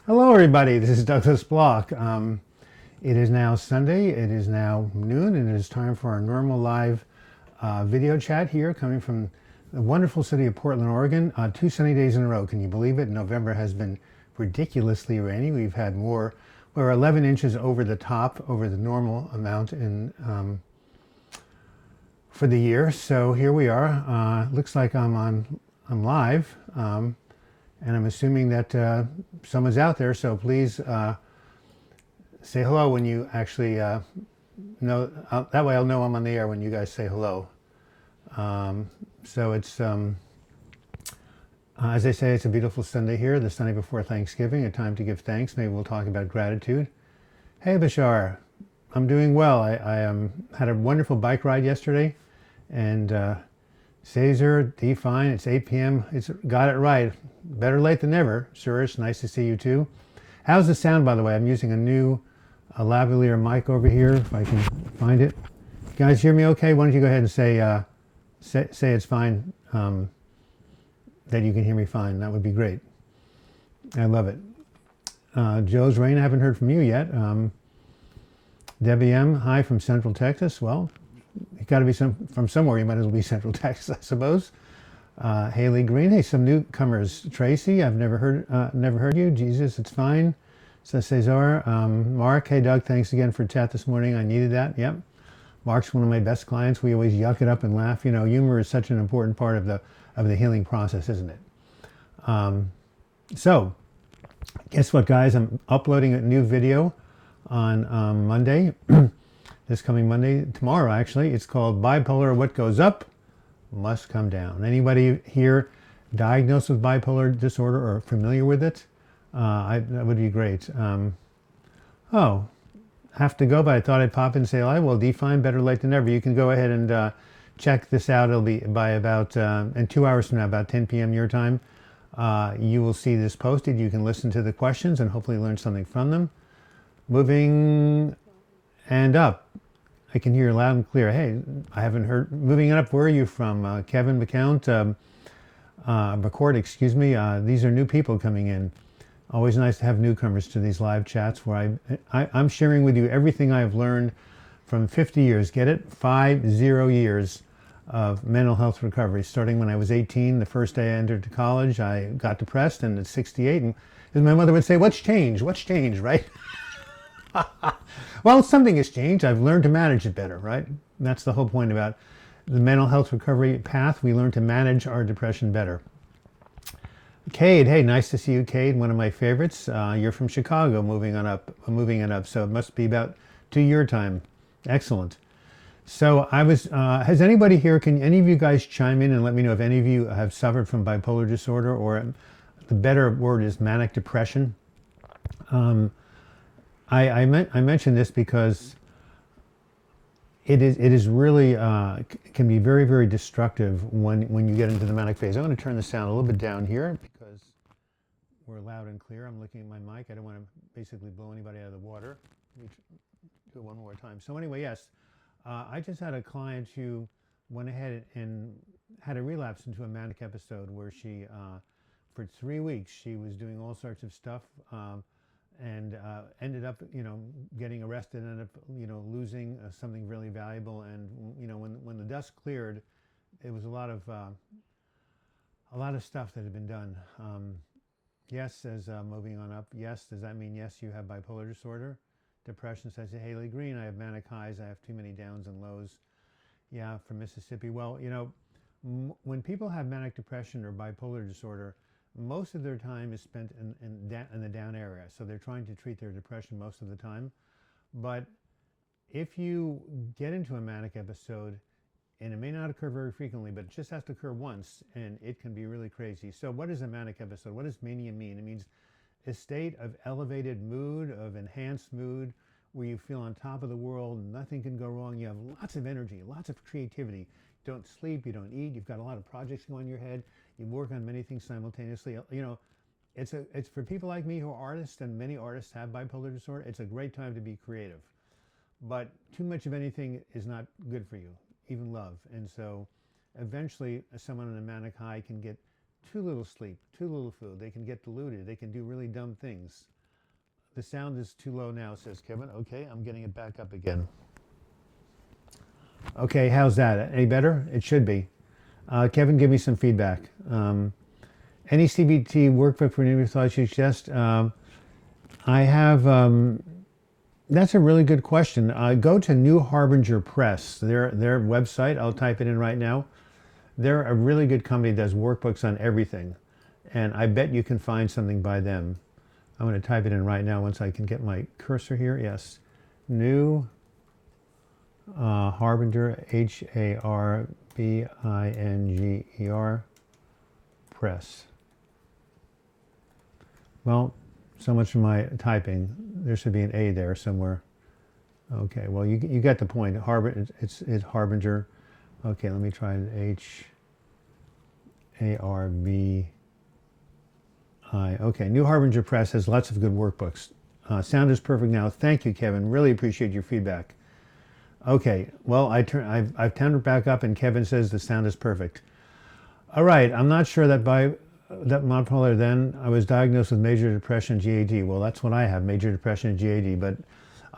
Hello, everybody. This is Douglas Block. It is now Sunday. It is now noon, and it is time for our normal live video chat here, coming from the wonderful city of Portland, Oregon. 2 sunny days in a row. Can you believe it? November has been ridiculously rainy. We've had we're 11 inches over the top, over the normal amount for the year. So here we are. Looks like I'm live. And I'm assuming that someone's out there, so please say hello when you actually know. That way I'll know I'm on the air when you guys say hello. So it's, as they say, it's a beautiful Sunday here, the Sunday before Thanksgiving, a time to give thanks. Maybe we'll talk about gratitude. Hey, Bashar, I'm doing well. I had a wonderful bike ride yesterday, and Caesar, D fine, it's 8 p.m. It's got it right. Better late than never. Sure, it's nice to see you too. How's the sound, by the way? I'm using a new lavalier mic over here, if I can find it. You guys hear me okay? Why don't you go ahead and say it's fine, that you can hear me fine. That would be great. I love it. Joe's Rain, I haven't heard from you yet. Debbie M, hi from Central Texas. Well, you got to be from somewhere. You might as well be Central Texas, I suppose. Haley Green, hey, some newcomers. Tracy, I've never heard you. Jesus, it's fine. Says Cesar. Mark, hey Doug, thanks again for chat this morning. I needed that. Yep. Mark's one of my best clients. We always yuck it up and laugh. You know, humor is such an important part of the healing process, isn't it? So, guess what, guys? I'm uploading a new video on Monday. This coming Monday, tomorrow actually. It's called Bipolar, What Goes Up Must Come Down. Anybody here diagnosed with bipolar disorder or familiar with it? That would be great. Oh, have to go, but I thought I'd pop in and say, I will define better late than never. You can go ahead and check this out. It'll be by about, in 2 hours from now, about 10 p.m. your time. You will see this posted. You can listen to the questions and hopefully learn something from them. Moving and up. I can hear loud and clear. Hey, I haven't heard. Moving it up, where are you from? Kevin McCount, McCord, excuse me. These are new people coming in. Always nice to have newcomers to these live chats where I'm sharing with you everything I've learned from 50 years. Get it? 50 years of mental health recovery. Starting when I was 18, the first day I entered college, I got depressed, and at 68, and as my mother would say, what's changed? What's changed, right? Well, something has changed. I've learned to manage it better, right? That's the whole point about the mental health recovery path. We learn to manage our depression better. Cade, hey, nice to see you, Cade. One of my favorites. You're from Chicago, moving on up. So it must be about 2 year time. Excellent. So has anybody here, can any of you guys chime in and let me know if any of you have suffered from bipolar disorder, or the better word is manic depression? I mention this because it is really can be very, very destructive when you get into the manic phase. I'm going to turn the sound a little bit down here because we're loud and clear. I'm looking at my mic. I don't want to basically blow anybody out of the water. Let me do it one more time. So anyway, yes, I just had a client who went ahead and had a relapse into a manic episode where she, for 3 weeks, she was doing all sorts of stuff. And ended up, getting arrested, ended up, losing something really valuable. And, when the dust cleared, it was a lot of stuff that had been done. Yes, says moving on up. Yes, does that mean yes, you have bipolar disorder? Depression, says Haley Green. I have manic highs. I have too many downs and lows. Yeah, from Mississippi. Well, when people have manic depression or bipolar disorder, most of their time is spent in the down area. So they're trying to treat their depression most of the time. But if you get into a manic episode, and it may not occur very frequently, but it just has to occur once, and it can be really crazy. So what is a manic episode? What does mania mean? It means a state of elevated mood, of enhanced mood, where you feel on top of the world, nothing can go wrong. You have lots of energy, lots of creativity. You don't sleep, you don't eat, you've got a lot of projects going in your head. You work on many things simultaneously. It's for people like me who are artists, and many artists have bipolar disorder. It's a great time to be creative. But too much of anything is not good for you, even love. And so eventually someone in a manic high can get too little sleep, too little food. They can get deluded. They can do really dumb things. The sound is too low now, says Kevin. Okay, I'm getting it back up again. Okay, how's that? Any better? It should be. Kevin, give me some feedback. Any CBT workbook for new thoughts you suggest? I have, that's a really good question. Go to New Harbinger Press, their website. I'll type it in right now. They're a really good company that does workbooks on everything. And I bet you can find something by them. I'm going to type it in right now once I can get my cursor here. Yes. New Harbinger, Harbinger Press. Well, so much for my typing. There should be an A there somewhere. Okay, well, you get the point. It's Harbinger. Okay, let me try it. Harbi. Okay, New Harbinger Press has lots of good workbooks. Sound is perfect now. Thank you, Kevin. Really appreciate your feedback. Okay, well, I've turned it back up, and Kevin says the sound is perfect. All right, I'm not sure that bipolar then, I was diagnosed with major depression, GAD. Well, that's what I have, major depression and GAD. But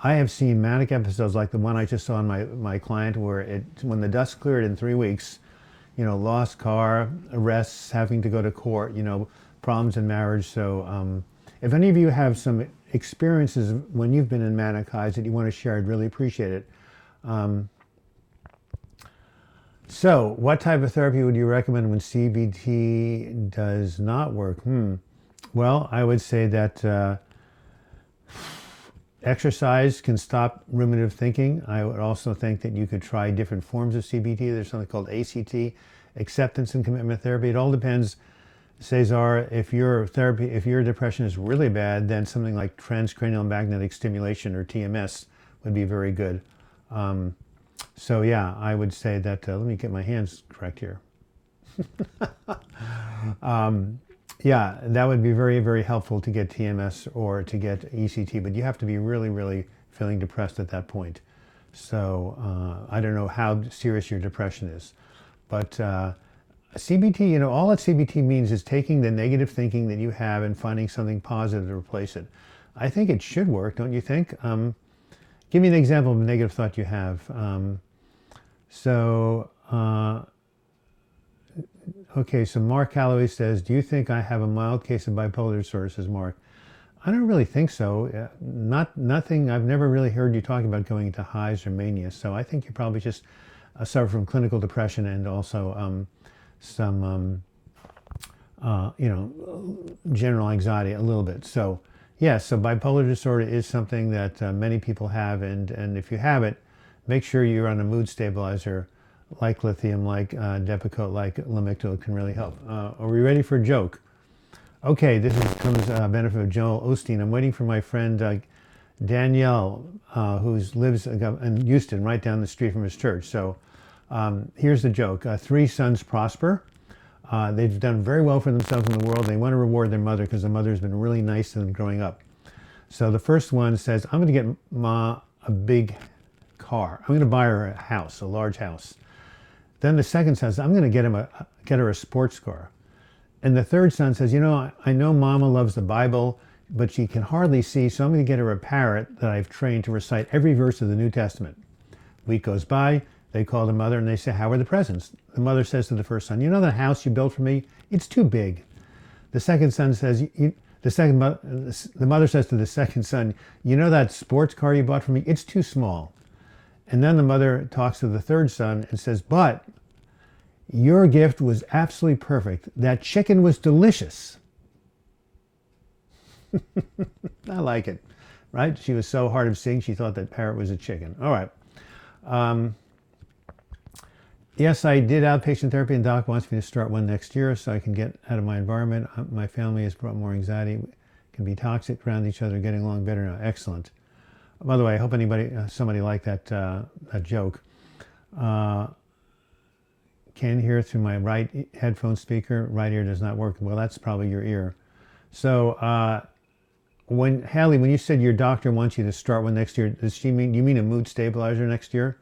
I have seen manic episodes like the one I just saw in my client, where when the dust cleared in 3 weeks, lost car, arrests, having to go to court, problems in marriage. So if any of you have some experiences when you've been in manic highs that you want to share, I'd really appreciate it. So what type of therapy would you recommend when CBT does not work? Well, I would say that exercise can stop ruminative thinking. I would also think that you could try different forms of CBT. There's something called ACT, acceptance and commitment therapy. It all depends, Cesar, if your depression is really bad, then something like transcranial magnetic stimulation, or TMS, would be very good. So yeah, I would say that, let me get my hands correct here. Yeah, that would be very, very helpful to get TMS or to get ECT, but you have to be really, really feeling depressed at that point. So I don't know how serious your depression is. But CBT, all that CBT means is taking the negative thinking that you have and finding something positive to replace it. I think it should work, don't you think? Give me an example of a negative thought you have. Okay, so Mark Calloway says, do you think I have a mild case of bipolar disorder, says Mark. I don't really think so. Nothing, I've never really heard you talking about going into highs or mania, so I think you probably just suffer from clinical depression and also some, general anxiety a little bit. So, yeah, so bipolar disorder is something that many people have, and if you have it, make sure you're on a mood stabilizer like lithium, like Depakote, like Lamictal. Can really help. Are we ready for a joke? Okay, this comes benefit of Joel Osteen. I'm waiting for my friend Danielle, who lives in Houston, right down the street from his church. So here's the joke. 3 sons prosper. They've done very well for themselves in the world. They want to reward their mother because the mother's been really nice to them growing up. So the first one says, I'm going to get Ma a big car. I'm going to buy her a house, a large house. Then the second says, I'm going to get her a sports car. And the third son says, I know Mama loves the Bible, but she can hardly see, so I'm going to get her a parrot that I've trained to recite every verse of the New Testament. Week goes by, they call the mother and they say, how are the presents? The mother says to the first son, the house you built for me, it's too big. The second son says, the mother says to the second son, that sports car you bought for me, it's too small. And then the mother talks to the third son and says, but your gift was absolutely perfect. That chicken was delicious. I like it, right? She was so hard of seeing, she thought that parrot was a chicken. All right. Yes, I did outpatient therapy, and Doc wants me to start one next year so I can get out of my environment. My family has brought more anxiety, can be toxic around each other, getting along better now. Excellent. By the way, I hope somebody liked that joke. Can't hear through my right headphone speaker. Right ear does not work. Well, that's probably your ear. So, Hallie, when you said your doctor wants you to start one next year, you mean a mood stabilizer next year?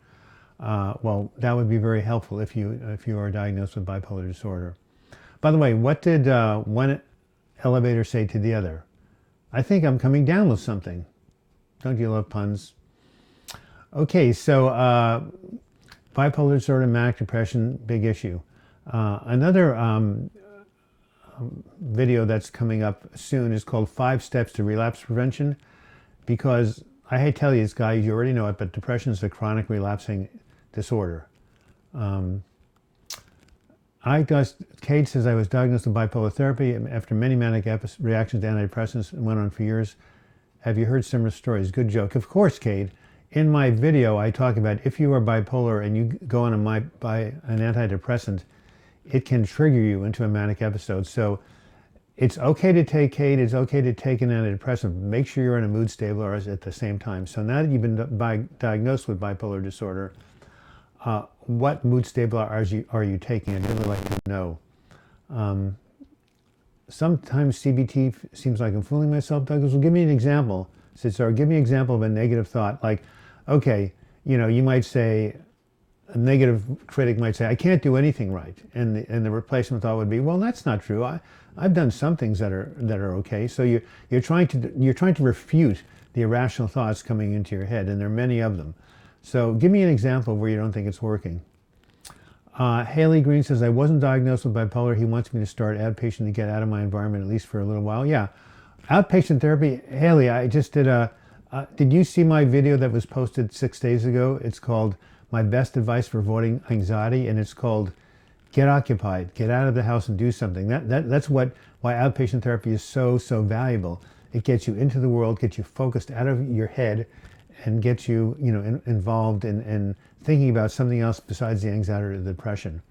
Well, that would be very helpful if you are diagnosed with bipolar disorder. By the way, what did one elevator say to the other? I think I'm coming down with something. Don't you love puns? Okay, so bipolar disorder, manic depression, big issue. Another video that's coming up soon is called 5 Steps to Relapse Prevention, because I hate to tell you this, guys, you already know it, but depression is a chronic relapsing disorder. Kate says, I was diagnosed with bipolar therapy after many manic reactions to antidepressants and went on for years. Have you heard similar stories? Good joke. Of course, Kate. In my video, I talk about if you are bipolar and you go on an antidepressant, it can trigger you into a manic episode. So it's okay to take Kate, it's okay to take an antidepressant. Make sure you're on a mood stabilizer at the same time. So now that you've been diagnosed with bipolar disorder, what mood stabilizer are you taking? I'd really like to know. Sometimes CBT seems like I'm fooling myself. Douglas, well, give me an example. Give me an example of a negative thought. Like, okay, you might say, a negative critic might say, I can't do anything right. And the replacement thought would be, well, that's not true. I've done some things that are okay. So you're trying to refute the irrational thoughts coming into your head, and there are many of them. So give me an example where you don't think it's working. Haley Green says, I wasn't diagnosed with bipolar. He wants me to start outpatient to get out of my environment, at least for a little while. Yeah, outpatient therapy. Haley, I just did you see my video that was posted 6 days ago? It's called My Best Advice for Avoiding Anxiety, and it's called Get Occupied, Get Out of the House and Do Something. That's why outpatient therapy is so valuable. It gets you into the world, gets you focused out of your head, and gets you, involved in thinking about something else besides the anxiety or the depression.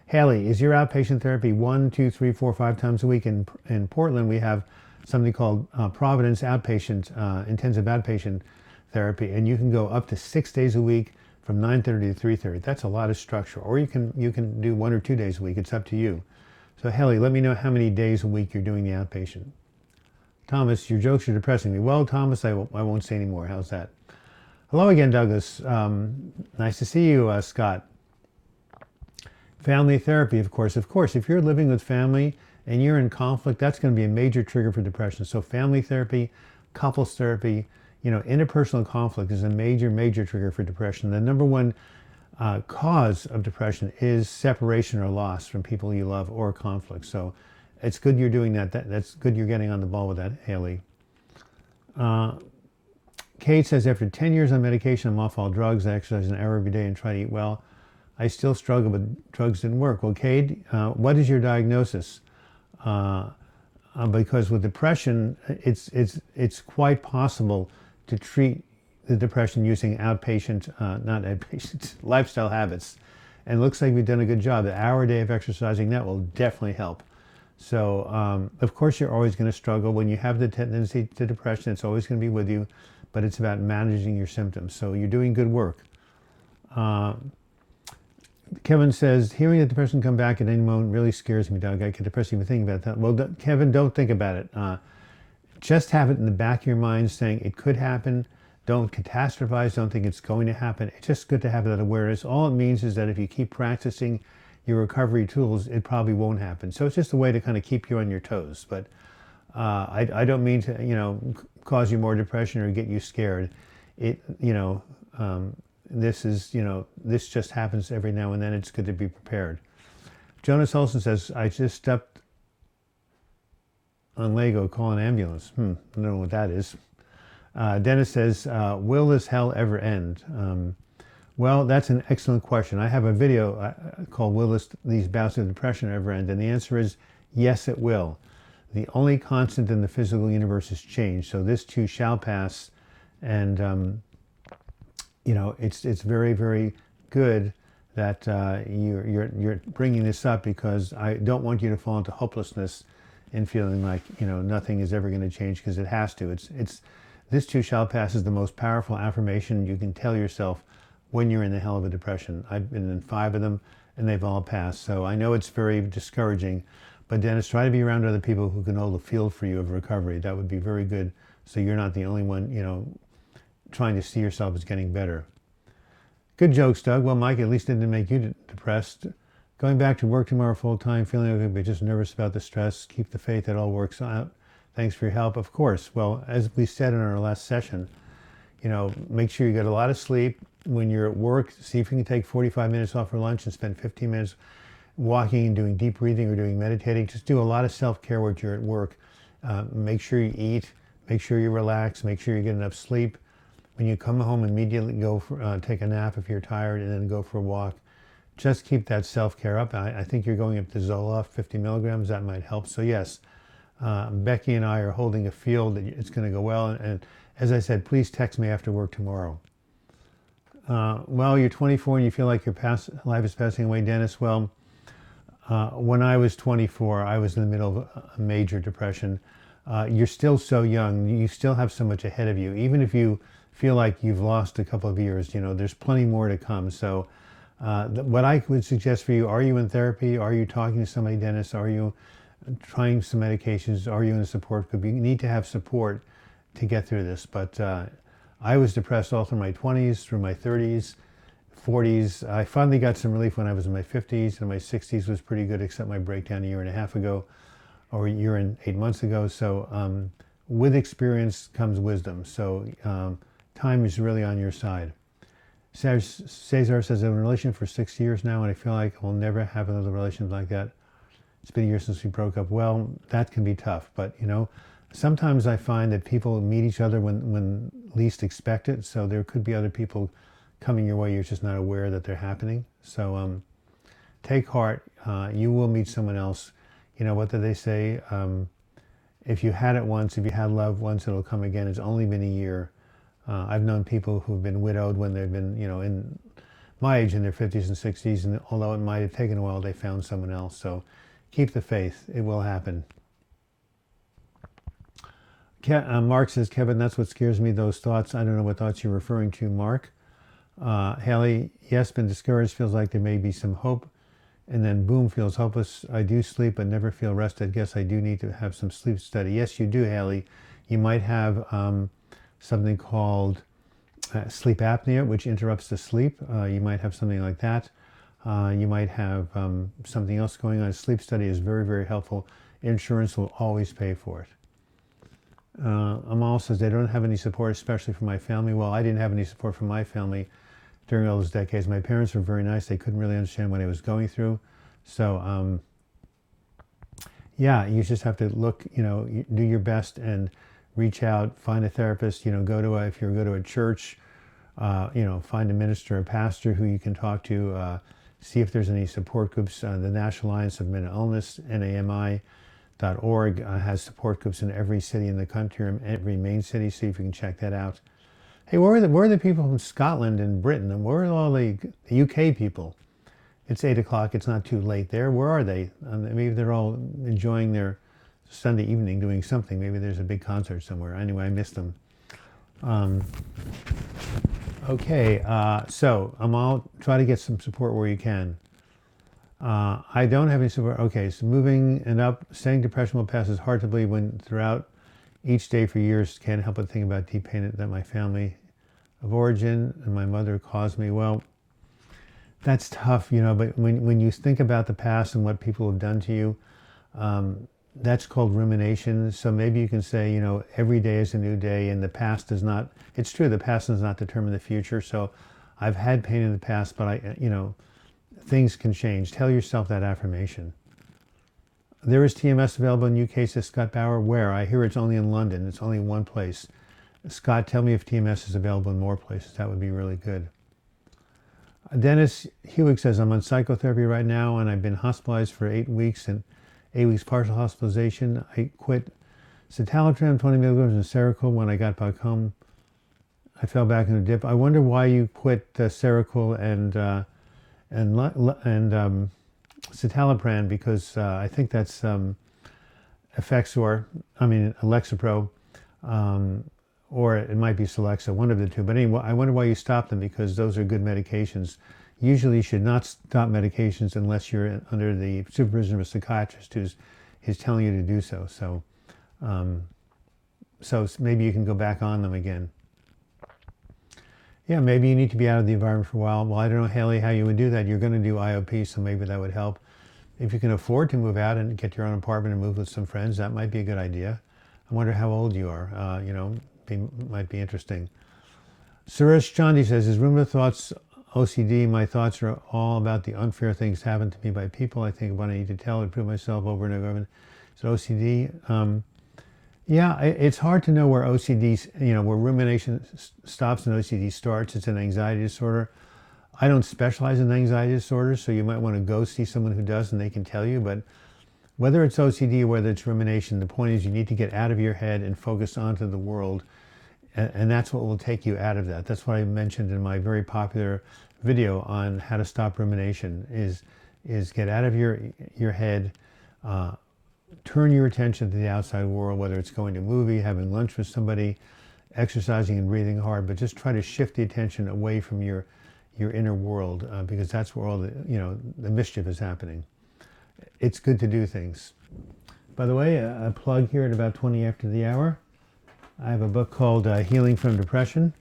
Haley, is your outpatient therapy 1, 2, 3, 4, 5 times a week? In Portland, we have something called Providence Outpatient, Intensive Outpatient Therapy, and you can go up to 6 days a week from 9:30 to 3:30. That's a lot of structure. Or you can do 1 or 2 days a week. It's up to you. So Haley, let me know how many days a week you're doing the outpatient. Thomas, your jokes are depressing me. Well, Thomas, I won't say anymore. How's that? Hello again, Douglas. Nice to see you, Scott. Family therapy, of course. Of course, if you're living with family and you're in conflict, that's going to be a major trigger for depression. So family therapy, couples therapy, interpersonal conflict is a major trigger for depression. The number one cause of depression is separation or loss from people you love or conflict. So it's good you're doing that. That's good you're getting on the ball with that, Haley. Kate says, after 10 years on medication, I'm off all drugs. I exercise an hour every day and try to eat well. I still struggle, but drugs didn't work. Well, Kate, what is your diagnosis? Because with depression, it's quite possible to treat the depression using not outpatient, lifestyle habits. And it looks like we've done a good job. An hour a day of exercising, that will definitely help. So, of course, you're always going to struggle. When you have the tendency to depression, it's always going to be with you, but it's about managing your symptoms. So you're doing good work. Kevin says, hearing that depression come back at any moment really scares me, Doug. I get depressed even thinking about that. Well, Kevin, don't think about it. Just have it in the back of your mind saying it could happen. Don't catastrophize. Don't think it's going to happen. It's just good to have that awareness. All it means is that if you keep practicing your recovery tools, it probably won't happen. So it's just a way to kind of keep you on your toes. But I don't mean to, cause you more depression or get you scared. This just happens every now and then. It's good to be prepared. Jonas Olson says, I just stepped on Lego, call an ambulance. I don't know what that is. Dennis says, will this hell ever end? Well, that's an excellent question. I have a video called Will These Bouts of Depression Ever End? And the answer is yes, it will. The only constant in the physical universe is change. So this too shall pass. And, it's very, very good that you're bringing this up, because I don't want you to fall into hopelessness and feeling like, nothing is ever going to change, because it has to. It's this too shall pass is the most powerful affirmation you can tell yourself when you're in the hell of a depression. I've been in 5 of them and they've all passed. So I know it's very discouraging, but Dennis, try to be around other people who can hold the field for you of recovery. That would be very good. So you're not the only one, trying to see yourself as getting better. Good jokes, Doug. Well, Mike, at least it didn't make you depressed. Going back to work tomorrow full time, feeling okay, but just nervous about the stress. Keep the faith that all works out. Thanks for your help. Of course. Well, as we said in our last session, make sure you get a lot of sleep. When you're at work, see if you can take 45 minutes off for lunch and spend 15 minutes walking and doing deep breathing or doing meditating. Just do a lot of self-care when you're at work. Make sure you eat. Make sure you relax. Make sure you get enough sleep. When you come home, immediately go take a nap if you're tired, and then go for a walk. Just keep that self-care up. I think you're going up to Zoloft, 50 milligrams. That might help. So yes, Becky and I are holding a field that it's going to go well. And as I said, please text me after work tomorrow. Well, you're 24 and you feel like your life is passing away, Dennis. Well, when I was 24, I was in the middle of a major depression. You're still so young. You still have so much ahead of you. Even if you feel like you've lost a couple of years, there's plenty more to come. So what I would suggest for you, are you in therapy? Are you talking to somebody, Dennis? Are you trying some medications? Are you in a support group? You need to have support to get through this. But I was depressed all through my 20s, through my 30s, 40s. I finally got some relief when I was in my 50s, and my 60s was pretty good, except my breakdown a year and a half ago, or a year and 8 months ago. So with experience comes wisdom. So time is really on your side. Cesar says, I'm in a relation for 6 years now, and I feel like I'll never have another relationship like that. It's been a year since we broke up. Well, that can be tough, but sometimes I find that people meet each other when least expect it. So there could be other people coming your way. You're just not aware that they're happening. So take heart. You will meet someone else. What do they say? If you had it once, if you had love once, it'll come again. It's only been a year. I've known people who've been widowed when they've been, in my age, in their 50s and 60s. And although it might have taken a while, they found someone else. So keep the faith. It will happen. Mark says, Kevin, that's what scares me, those thoughts. I don't know what thoughts you're referring to, Mark. Haley, yes, been discouraged, feels like there may be some hope. And then boom, feels hopeless. I do sleep but never feel rested. Guess I do need to have some sleep study. Yes, you do, Haley. You might have something called sleep apnea, which interrupts the sleep. You might have something like that. You might have something else going on. A sleep study is very, very helpful. Insurance will always pay for it. Amal says, they don't have any support, especially from my family. Well, I didn't have any support from my family during all those decades. My parents were very nice. They couldn't really understand what I was going through. So, yeah, you just have to look, do your best and reach out, find a therapist, if you go to a church, find a minister, a pastor who you can talk to, see if there's any support groups. The National Alliance of Mental Illness, NAMI.org, has support groups in every city in the country, every main city. See if you can check that out. Hey, where are the people from Scotland and Britain? And where are all the UK people? It's 8 o'clock. It's not too late there. Where are they? Maybe they're all enjoying their Sunday evening doing something. Maybe there's a big concert somewhere. Anyway, I missed them. Okay, so I'll try to get some support where you can. I don't have any support. Okay, so moving and up, saying depression will pass is hard to believe when throughout each day for years can't help but think about deep pain that my family of origin and my mother caused me. Well, that's tough, but when you think about the past and what people have done to you, that's called rumination. So maybe you can say, every day is a new day, and the past does not, it's true, the past does not determine the future. So I've had pain in the past, but things can change. Tell yourself that affirmation. There is TMS available in UK, says Scott Bauer. Where? I hear it's only in London. It's only one place. Scott, tell me if TMS is available in more places. That would be really good. Dennis Hewig says, I'm on psychotherapy right now, and I've been hospitalized for 8 weeks, and 8 weeks partial hospitalization. I quit citalopram, 20 milligrams, and Seroquel when I got back home. I fell back in a dip. I wonder why you quit Seroquel and citalopram, because I think that's Lexapro, or it might be Celexa, one of the two. But anyway, I wonder why you stopped them, because those are good medications. Usually you should not stop medications unless you're under the supervision of a psychiatrist who's telling you to do so. So maybe you can go back on them again. Yeah, maybe you need to be out of the environment for a while. Well, I don't know, Haley, how you would do that. You're going to do IOP, so maybe that would help. If you can afford to move out and get your own apartment and move with some friends, that might be a good idea. I wonder how old you are. Might be interesting. Suresh Chandi says, his ruminant thoughts, OCD, my thoughts are all about the unfair things happen to me by people. I think of what I need to tell and prove myself over and over. Is it OCD? Yeah, it's hard to know where OCD, where rumination stops and OCD starts. It's an anxiety disorder. I don't specialize in anxiety disorders, so you might want to go see someone who does and they can tell you. But whether it's OCD or whether it's rumination, the point is you need to get out of your head and focus onto the world. And that's what will take you out of that. That's what I mentioned in my very popular video on how to stop rumination, is get out of your head, turn your attention to the outside world, whether it's going to a movie, having lunch with somebody, exercising and breathing hard, but just try to shift the attention away from your inner world, because that's where all the mischief is happening. It's good to do things. By the way, a plug here at about 20 after the hour. I have a book called Healing from Depression.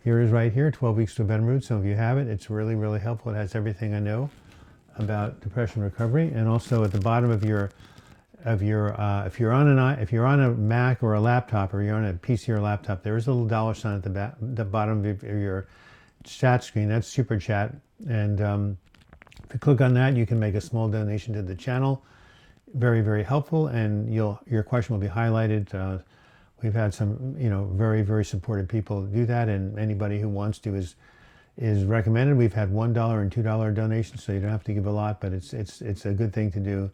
Here it is right here, 12 Weeks to a Better Mood. Some of you have it. It's really, really helpful. It has everything I know about depression recovery. And also at the bottom of your if you're on a Mac or a laptop, or you're on a PC or laptop, there is a little $ at the bottom of your chat screen. That's Super Chat. And if you click on that, you can make a small donation to the channel. Very, very helpful. And your question will be highlighted. We've had some, very, very supportive people do that, and anybody who wants to is recommended. We've had $1 and $2 donations, so you don't have to give a lot, but it's a good thing to do,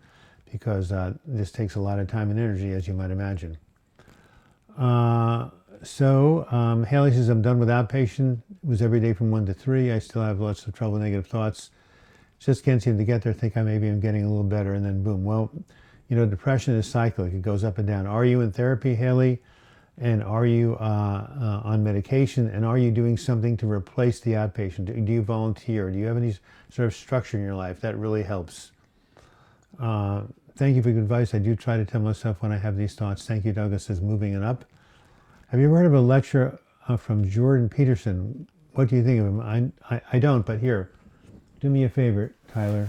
because this takes a lot of time and energy, as you might imagine. Haley says, I'm done with outpatient. It was every day from 1 to 3. I still have lots of trouble with negative thoughts. Just can't seem to get there. Think I'm getting a little better, and then boom. Well, depression is cyclic. It goes up and down. Are you in therapy, Haley? And are you on medication? And are you doing something to replace the outpatient? Do you volunteer? Do you have any sort of structure in your life? That really helps. Thank you for your advice. I do try to tell myself when I have these thoughts. Thank you, Douglas says, moving it up. Have you ever heard of a lecture from Jordan Peterson? What do you think of him? I don't, but here, do me a favor, Tyler.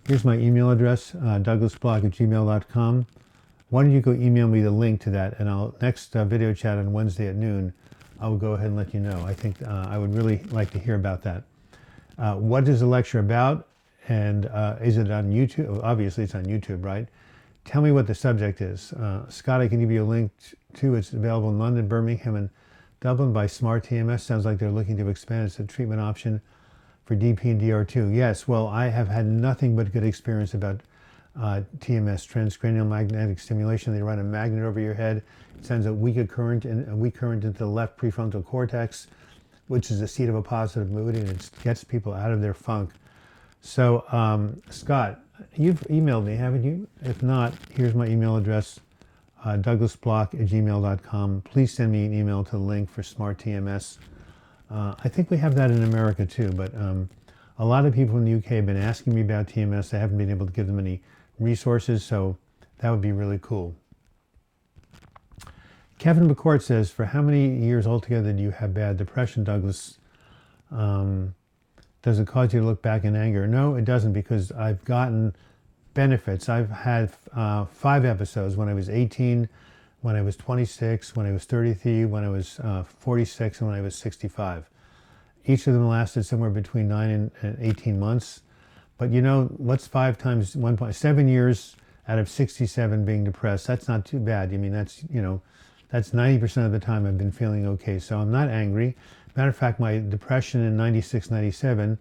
Here's my email address, douglasblog@gmail.com. Why don't you go email me the link to that, and next video chat on Wednesday at noon, I will go ahead and let you know. I think I would really like to hear about that. What is the lecture about, and is it on YouTube? Obviously, it's on YouTube, right? Tell me what the subject is. Scott, I can give you a link to. It's available in London, Birmingham, and Dublin by Smart TMS. Sounds like they're looking to expand. It's a treatment option for DP and DR2. Yes, well, I have had nothing but good experience about TMS, transcranial magnetic stimulation. They run a magnet over your head. It sends a weak current into the left prefrontal cortex, which is the seat of a positive mood, and it gets people out of their funk. So, Scott, you've emailed me, haven't you? If not, here's my email address, douglasblock@gmail.com. Please send me an email to the link for Smart TMS. I think we have that in America too, but a lot of people in the UK have been asking me about TMS. I haven't been able to give them any resources, so that would be really cool. Kevin McCourt says, for how many years altogether do you have bad depression, Douglas? Does it cause you to look back in anger? No, it doesn't, because I've gotten benefits. I've had 5 episodes when I was 18, when I was 26, when I was 33, when I was 46, and when I was 65. Each of them lasted somewhere between 9 and 18 months. But what's 5 times 1.7 years out of 67 being depressed? That's not too bad. I mean, that's 90% of the time I've been feeling okay. So I'm not angry. Matter of fact, my depression in 96, 97,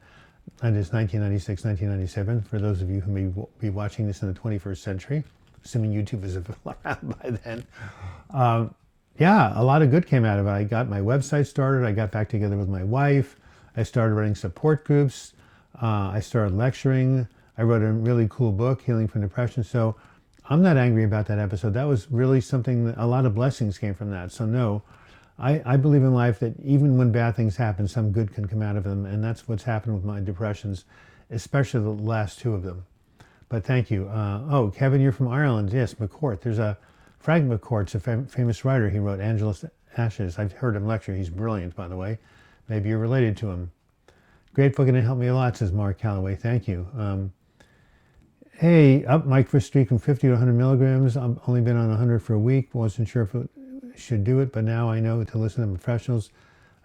that is 1996, 1997, for those of you who may be watching this in the 21st century, assuming YouTube is around by then. Yeah, a lot of good came out of it. I got my website started. I got back together with my wife. I started running support groups. I started lecturing. I wrote a really cool book, Healing from Depression. So I'm not angry about that episode. That was really something, a lot of blessings came from that. So no, I believe in life that even when bad things happen, some good can come out of them. And that's what's happened with my depressions, especially the last 2 of them. But thank you. Kevin, you're from Ireland. Yes, McCourt. There's a Frank McCourt's a famous writer. He wrote Angelus Ashes. I've heard him lecture. He's brilliant, by the way. Maybe you're related to him. Grateful can help me a lot, says Mark Calloway. Thank you. Hey, up Mike for streak from 50 to 100 milligrams. I've only been on 100 for a week. Wasn't sure if it should do it, but now I know to listen to professionals.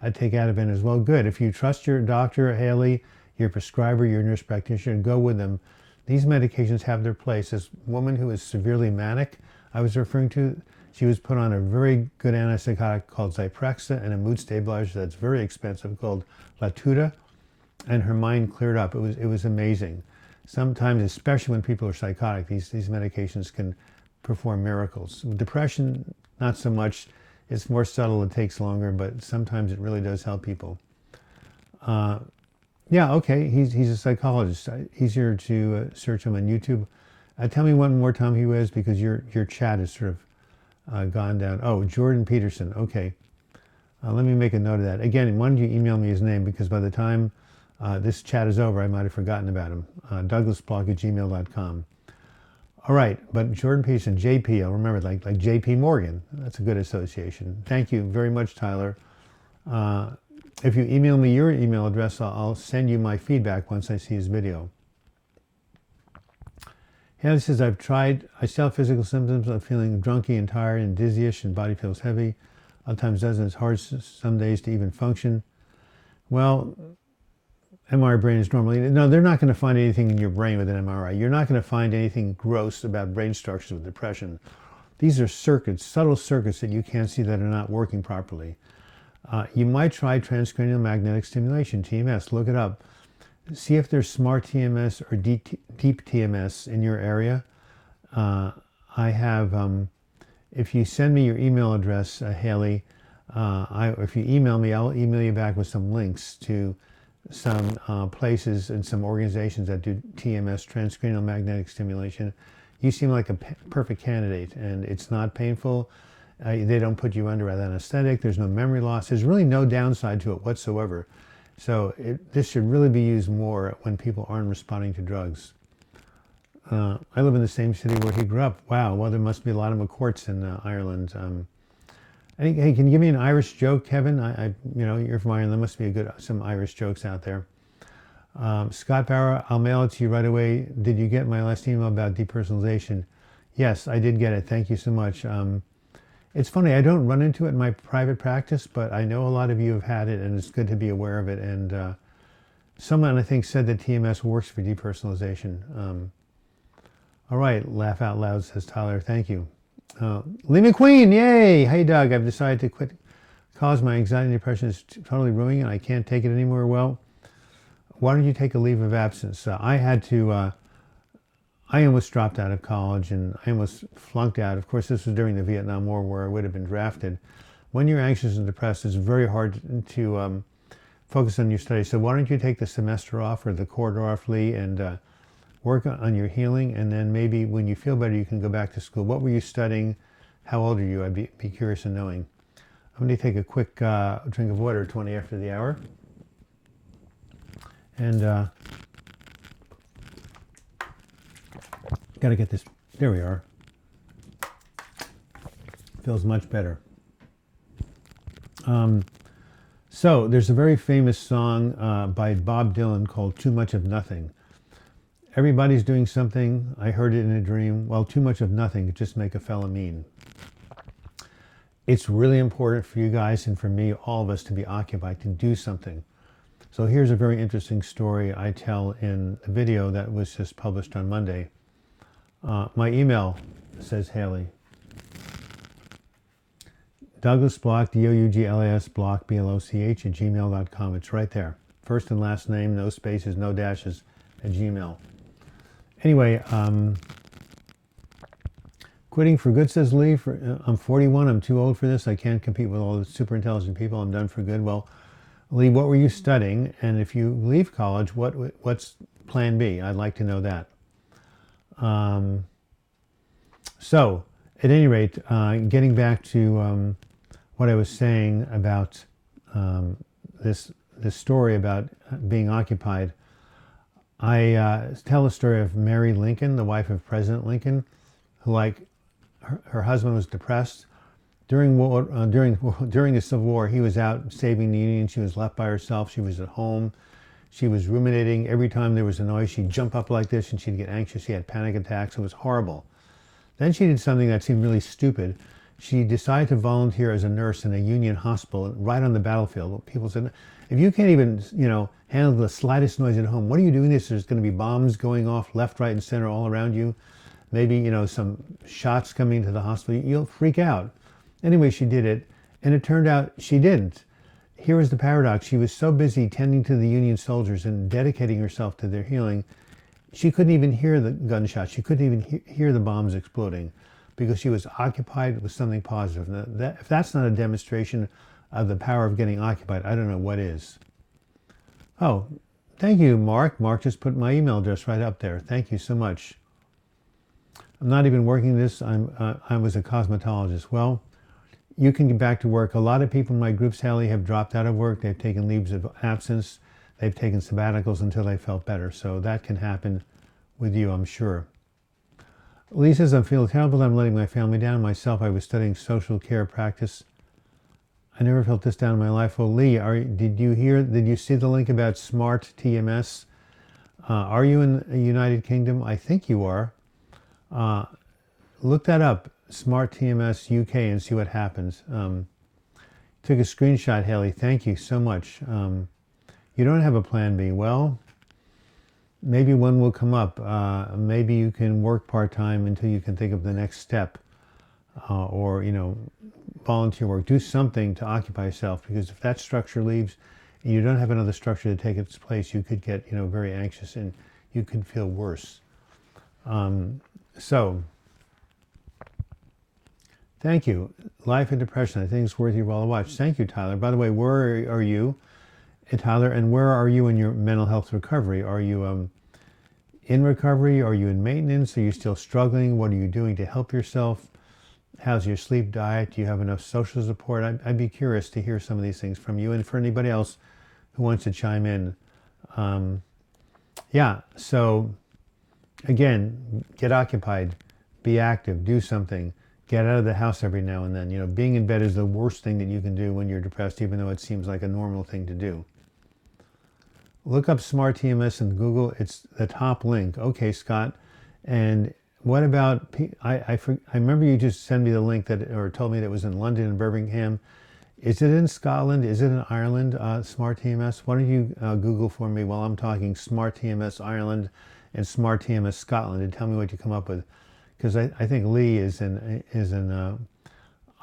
I'd take Ativan as well. Good. If you trust your doctor, Haley, your prescriber, your nurse practitioner, go with them. These medications have their place. This woman who is severely manic, I was referring to, she was put on a very good antipsychotic called Zyprexa and a mood stabilizer that's very expensive called Latuda, and her mind cleared up. It was amazing. Sometimes, especially when people are psychotic, these medications can perform miracles. Depression, not so much. It's more subtle, it takes longer, but sometimes it really does help people. Yeah, okay, he's a psychologist. Easier to search him on YouTube. Tell me one more time who he is, because your chat has sort of gone down. Oh, Jordan Peterson, okay. Let me make a note of that. Again, why don't you email me his name, because by the time this chat is over, I might have forgotten about him. DouglasBlog@gmail.com. All right, but Jordan Peterson, JP, I'll remember, like JP Morgan. That's a good association. Thank you very much, Tyler. If you email me your email address, I'll send you my feedback once I see his video. Haley says, I still have physical symptoms of feeling drunky and tired and dizzy-ish, and body feels heavy. Other times doesn't. It's hard some days to even function. Well, MRI brain is normally, no, they're not going to find anything in your brain with an MRI. You're not going to find anything gross about brain structures with depression. These are circuits, subtle circuits that you can't see that are not working properly. You might try transcranial magnetic stimulation, TMS. Look it up. See if there's smart TMS or deep TMS in your area. I have, if you send me your email address, Haley, if you email me, I'll email you back with some links to some places and some organizations that do TMS, transcranial magnetic stimulation. You seem like a perfect candidate, and it's not painful. They don't put you under anesthetic. There's no memory loss. There's really no downside to it whatsoever. So this should really be used more when people aren't responding to drugs. I live in the same city where he grew up. Wow, well, there must be a lot of McCourts in Ireland. Hey, can you give me an Irish joke, Kevin? You know, you're from Ireland. There must be some Irish jokes out there. Scott Bauer, I'll mail it to you right away. Did you get my last email about depersonalization? Yes, I did get it. Thank you so much. It's funny, I don't run into it in my private practice, but I know a lot of you have had it, and it's good to be aware of it. And someone, I think, said that TMS works for depersonalization. All right, laugh out loud, says Tyler. Thank you. Lee McQueen, yay! Hey, Doug, I've decided to quit college. My anxiety and depression is totally ruining it. I can't take it anymore. Well, why don't you take a leave of absence? I almost dropped out of college, and I almost flunked out. Of course, this was during the Vietnam War, where I would have been drafted. When you're anxious and depressed, it's very hard to focus on your studies. So why don't you take the semester off or the quarter off, Lee, and work on your healing, and then maybe when you feel better, you can go back to school. What were you studying? How old are you? I'd be curious in knowing. I'm going to take a quick drink of water, 20 after the hour. And got to get this. There we are. Feels much better. So there's a very famous song by Bob Dylan called Too Much of Nothing. Everybody's doing something. I heard it in a dream. Well, too much of nothing could just make a fella mean. It's really important for you guys and for me, all of us, to be occupied, to do something. So here's a very interesting story I tell in a video that was just published on Monday. My email, says Haley. Douglas Block, DOUGLAS Block, BLOCH @gmail.com. It's right there. First and last name, no spaces, no dashes, at Gmail. Anyway, quitting for good, says Lee. I'm 41. I'm too old for this. I can't compete with all the super intelligent people. I'm done for good. Well, Lee, what were you studying? And if you leave college, what's plan B? I'd like to know that. So, at any rate, getting back to what I was saying about this story about being occupied, I tell a story of Mary Lincoln, the wife of President Lincoln, who, like, her husband was depressed, During the Civil War, he was out saving the Union. She was left by herself. She was at home. She was ruminating. Every time there was a noise, she'd jump up like this and she'd get anxious. She had panic attacks. It was horrible. Then she did something that seemed really stupid. She decided to volunteer as a nurse in a Union hospital right on the battlefield. People said, if you can't even, handle the slightest noise at home, what are you doing this? There's going to be bombs going off left, right, and center all around you. Maybe, some shots coming to the hospital. You'll freak out. Anyway, she did it, and it turned out she didn't. Here was the paradox. She was so busy tending to the Union soldiers and dedicating herself to their healing, she couldn't even hear the gunshots. She couldn't even hear the bombs exploding because she was occupied with something positive. Now, if that's not a demonstration of the power of getting occupied, I don't know what is. Oh, thank you, Mark. Mark just put my email address right up there. Thank you so much. I'm not even working this. I was a cosmetologist. Well, you can get back to work. A lot of people in my group, Sally, have dropped out of work. They've taken leaves of absence. They've taken sabbaticals until they felt better. So that can happen with you, I'm sure. Lee says, I'm feeling terrible. I'm letting my family down. Myself, I was studying social care practice. I never felt this down in my life. Well, Lee, did you see the link about Smart TMS? Are you in the United Kingdom? I think you are. Look that up, Smart TMS UK, and see what happens. Took a screenshot, Haley. Thank you so much. You don't have a plan B. Well, maybe one will come up. Maybe you can work part-time until you can think of the next step. Or, volunteer work. Do something to occupy yourself, because if that structure leaves and you don't have another structure to take its place, you could get, very anxious and you could feel worse. So, thank you. Life and Depression, I think it's worth your while to watch. Thank you, Tyler. By the way, where are you, Tyler, and where are you in your mental health recovery? Are you in recovery? Are you in maintenance? Are you still struggling? What are you doing to help yourself? How's your sleep, diet? Do you have enough social support? I'd be curious to hear some of these things from you, and for anybody else who wants to chime in. So again, get occupied, be active, do something, get out of the house every now and then. Being in bed is the worst thing that you can do when you're depressed, even though it seems like a normal thing to do. Look up Smart TMS in Google. It's the top link. Okay, Scott. And what about, I remember you just sent me the link or told me that it was in London and Birmingham. Is it in Scotland? Is it in Ireland, Smart TMS? Why don't you Google for me while I'm talking Smart TMS Ireland and Smart TMS Scotland, and tell me what you come up with. Because I think Lee is in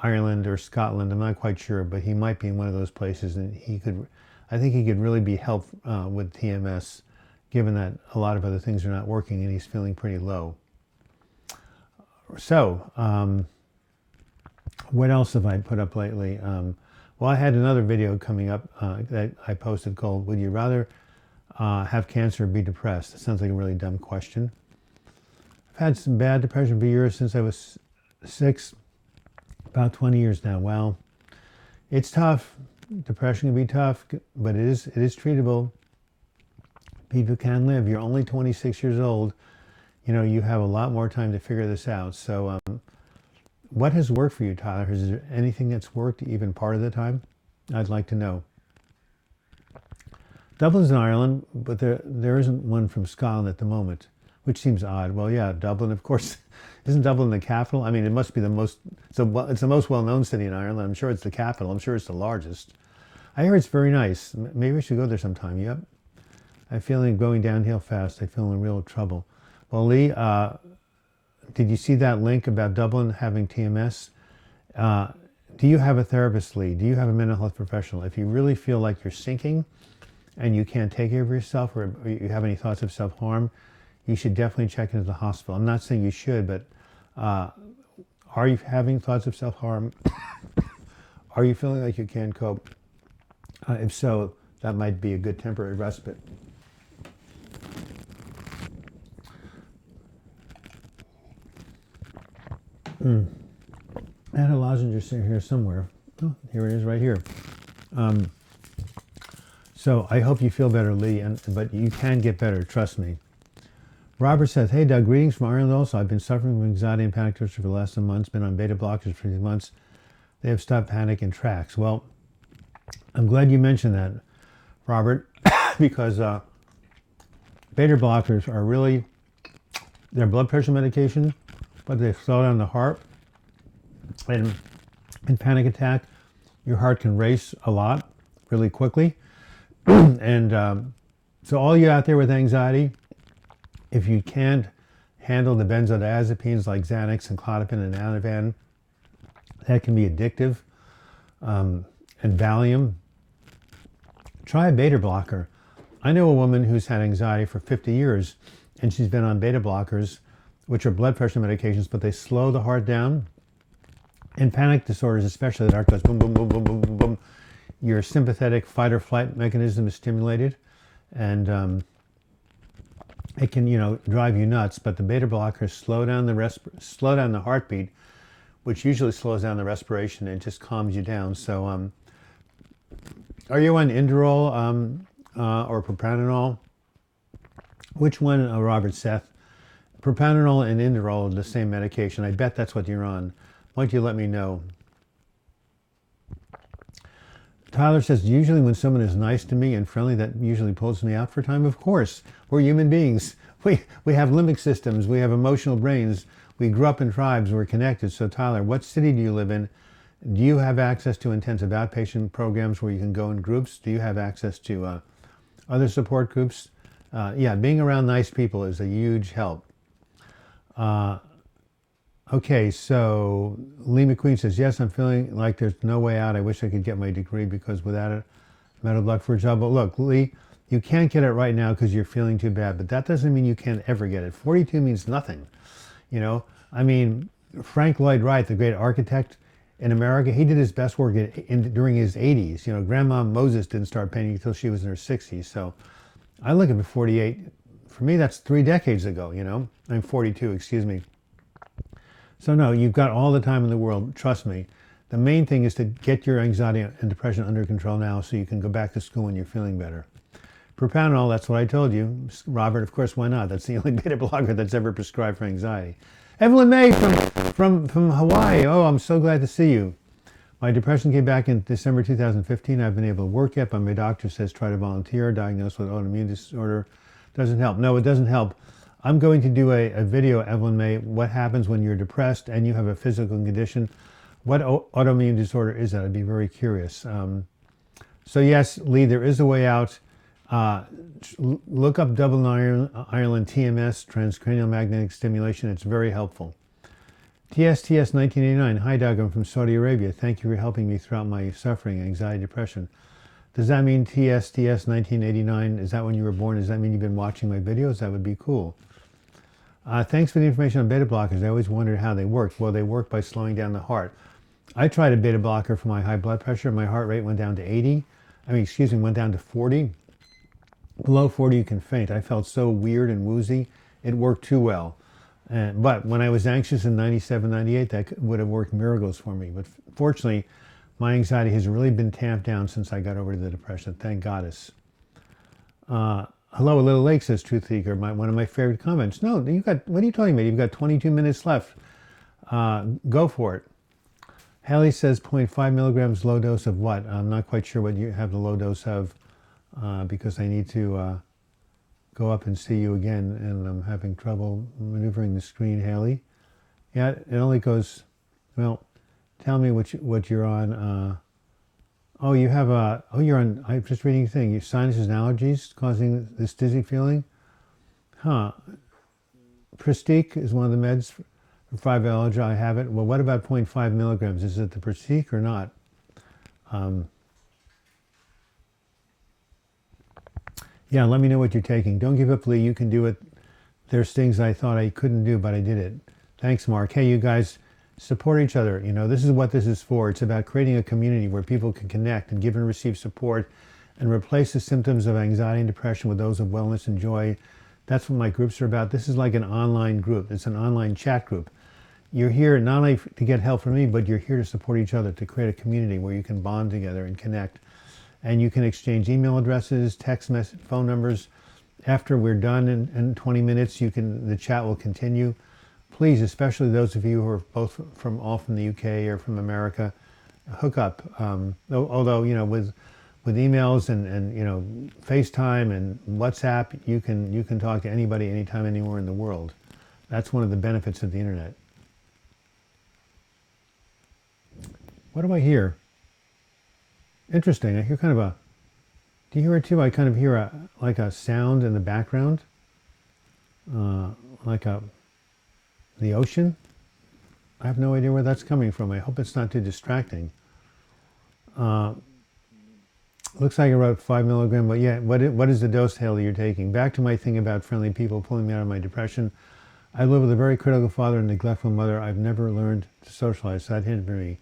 Ireland or Scotland. I'm not quite sure, but he might be in one of those places, and I think he could really be helped with TMS, given that a lot of other things are not working and he's feeling pretty low. So, what else have I put up lately? Well, I had another video coming up that I posted called, Would You Rather Have Cancer or Be Depressed? That sounds like a really dumb question. I've had some bad depression for years, since I was 6, about 20 years now. Well, it's tough. Depression can be tough, but it is treatable. People can live. You're only 26 years old. You have a lot more time to figure this out. So what has worked for you, Tyler? Is there anything that's worked even part of the time? I'd like to know. Dublin's in Ireland, but there isn't one from Scotland at the moment, which seems odd. Well, yeah, Dublin, of course. Isn't Dublin the capital? I mean, it must be it's the most well-known city in Ireland. I'm sure it's the capital. I'm sure it's the largest. I hear it's very nice. Maybe we should go there sometime. Yep. I'm feeling going downhill fast. I feel in real trouble. Well, Lee, did you see that link about Dublin having TMS? Do you have a therapist, Lee? Do you have a mental health professional? If you really feel like you're sinking and you can't take care of yourself, or you have any thoughts of self-harm, you should definitely check into the hospital. I'm not saying you should, but are you having thoughts of self-harm? Are you feeling like you can't cope? If so, that might be a good temporary respite. I had a lozenge here somewhere. Oh, here it is right here. So I hope you feel better, Lee, but you can get better, trust me. Robert says, hey, Doug, greetings from Ireland also. I've been suffering from anxiety and panic disorder for the last some months, been on beta blockers for 3 months. They have stopped panic in tracks. Well, I'm glad you mentioned that, Robert, because beta blockers are really, they're blood pressure medication, but they slow down the heart. And in panic attack, your heart can race a lot really quickly. And so all you out there with anxiety, if you can't handle the benzodiazepines like Xanax and Clonopin and Ativan, that can be addictive, and Valium, try a beta blocker. I know a woman who's had anxiety for 50 years, and she's been on beta blockers, which are blood pressure medications, but they slow the heart down. In panic disorders, especially, the heart goes boom, boom, boom, boom, boom, boom, boom. Your sympathetic fight or flight mechanism is stimulated, and it can, drive you nuts. But the beta blockers slow down the heartbeat, which usually slows down the respiration and just calms you down. So, are you on Inderol or propranolol? Which one, Robert Seth? Propranolol and Inderol are the same medication. I bet that's what you're on. Why don't you let me know? Tyler says, usually when someone is nice to me and friendly, that usually pulls me out for time. Of course, we're human beings. We have limbic systems. We have emotional brains. We grew up in tribes. We're connected. So Tyler, what city do you live in? Do you have access to intensive outpatient programs where you can go in groups? Do you have access to other support groups? Yeah, being around nice people is a huge help. Okay, so Lee McQueen says, yes, I'm feeling like there's no way out. I wish I could get my degree because without it, I'm out of luck for a job. But look, Lee, you can't get it right now because you're feeling too bad, but that doesn't mean you can't ever get it. 42 means nothing. I mean, Frank Lloyd Wright, the great architect in America, he did his best work during his 80s. Grandma Moses didn't start painting until she was in her 60s. So I look at 48. For me, that's 3 decades ago, I'm 42, excuse me. So no, you've got all the time in the world. Trust me. The main thing is to get your anxiety and depression under control now so you can go back to school when you're feeling better. Propranolol, that's what I told you. Robert, of course, why not? That's the only beta blocker that's ever prescribed for anxiety. Evelyn May from Hawaii. Oh, I'm so glad to see you. My depression came back in December 2015. I've been able to work yet, but my doctor says try to volunteer. Diagnosed with autoimmune disorder. Doesn't help. No, it doesn't help. I'm going to do a video, Evelyn May, what happens when you're depressed and you have a physical condition. What autoimmune disorder is that? I'd be very curious. So yes, Lee, there is a way out. Look up Dublin, Ireland TMS, transcranial magnetic stimulation. It's very helpful. TSTS 1989. Hi, Doug. I'm from Saudi Arabia. Thank you for helping me throughout my suffering, anxiety, depression. Does that mean TSTS 1989? Is that when you were born? Does that mean you've been watching my videos? That would be cool. Thanks for the information on beta blockers. I always wondered how they work. Well, they work by slowing down the heart. I tried a beta blocker for my high blood pressure. My heart rate went down to went down to 40. Below 40, you can faint. I felt so weird and woozy. It worked too well. But when I was anxious in 97, 98, that would have worked miracles for me. But fortunately, my anxiety has really been tamped down since I got over the depression. Thank goddess. Hello, Little Lake, says Truth Seeker. One of my favorite comments. No, what are you talking about? You've got 22 minutes left. Go for it. Haley says 0.5 milligrams low dose of what? I'm not quite sure what you have the low dose of because I need to go up and see you again, and I'm having trouble maneuvering the screen, Haley. Yeah, it only goes, well, tell me what you're on. You're on, I'm just reading a thing. Your sinuses and allergies causing this dizzy feeling? Huh. Pristique is one of the meds for fibromyalgia. I have it. Well, what about 0.5 milligrams? Is it the Pristique or not? Yeah, let me know what you're taking. Don't give up, Lee. You can do it. There's things I thought I couldn't do, but I did it. Thanks, Mark. Hey, you guys, support each other. This is what this is for. It's about creating a community where people can connect and give and receive support and replace the symptoms of anxiety and depression with those of wellness and joy. That's what my groups are about. This is like an online group. It's an online chat group. You're here not only to get help from me, but you're here to support each other, to create a community where you can bond together and connect. And you can exchange email addresses, text message, phone numbers. After we're done in 20 minutes, the chat will continue. Please, especially those of you who are both from the UK or from America, hook up. Although, with emails and FaceTime and WhatsApp, you can talk to anybody, anytime, anywhere in the world. That's one of the benefits of the internet. What do I hear? Interesting. I hear kind of a. Do you hear it too? I kind of hear like a sound in the background, like the ocean. I have no idea where that's coming from. I hope it's not too distracting. Looks like I wrote 5 milligram, but yeah, what is the dose, Haley, you're taking? Back to my thing about friendly people pulling me out of my depression. I live with a very critical father and neglectful mother. I've never learned to socialize, so that hindered me.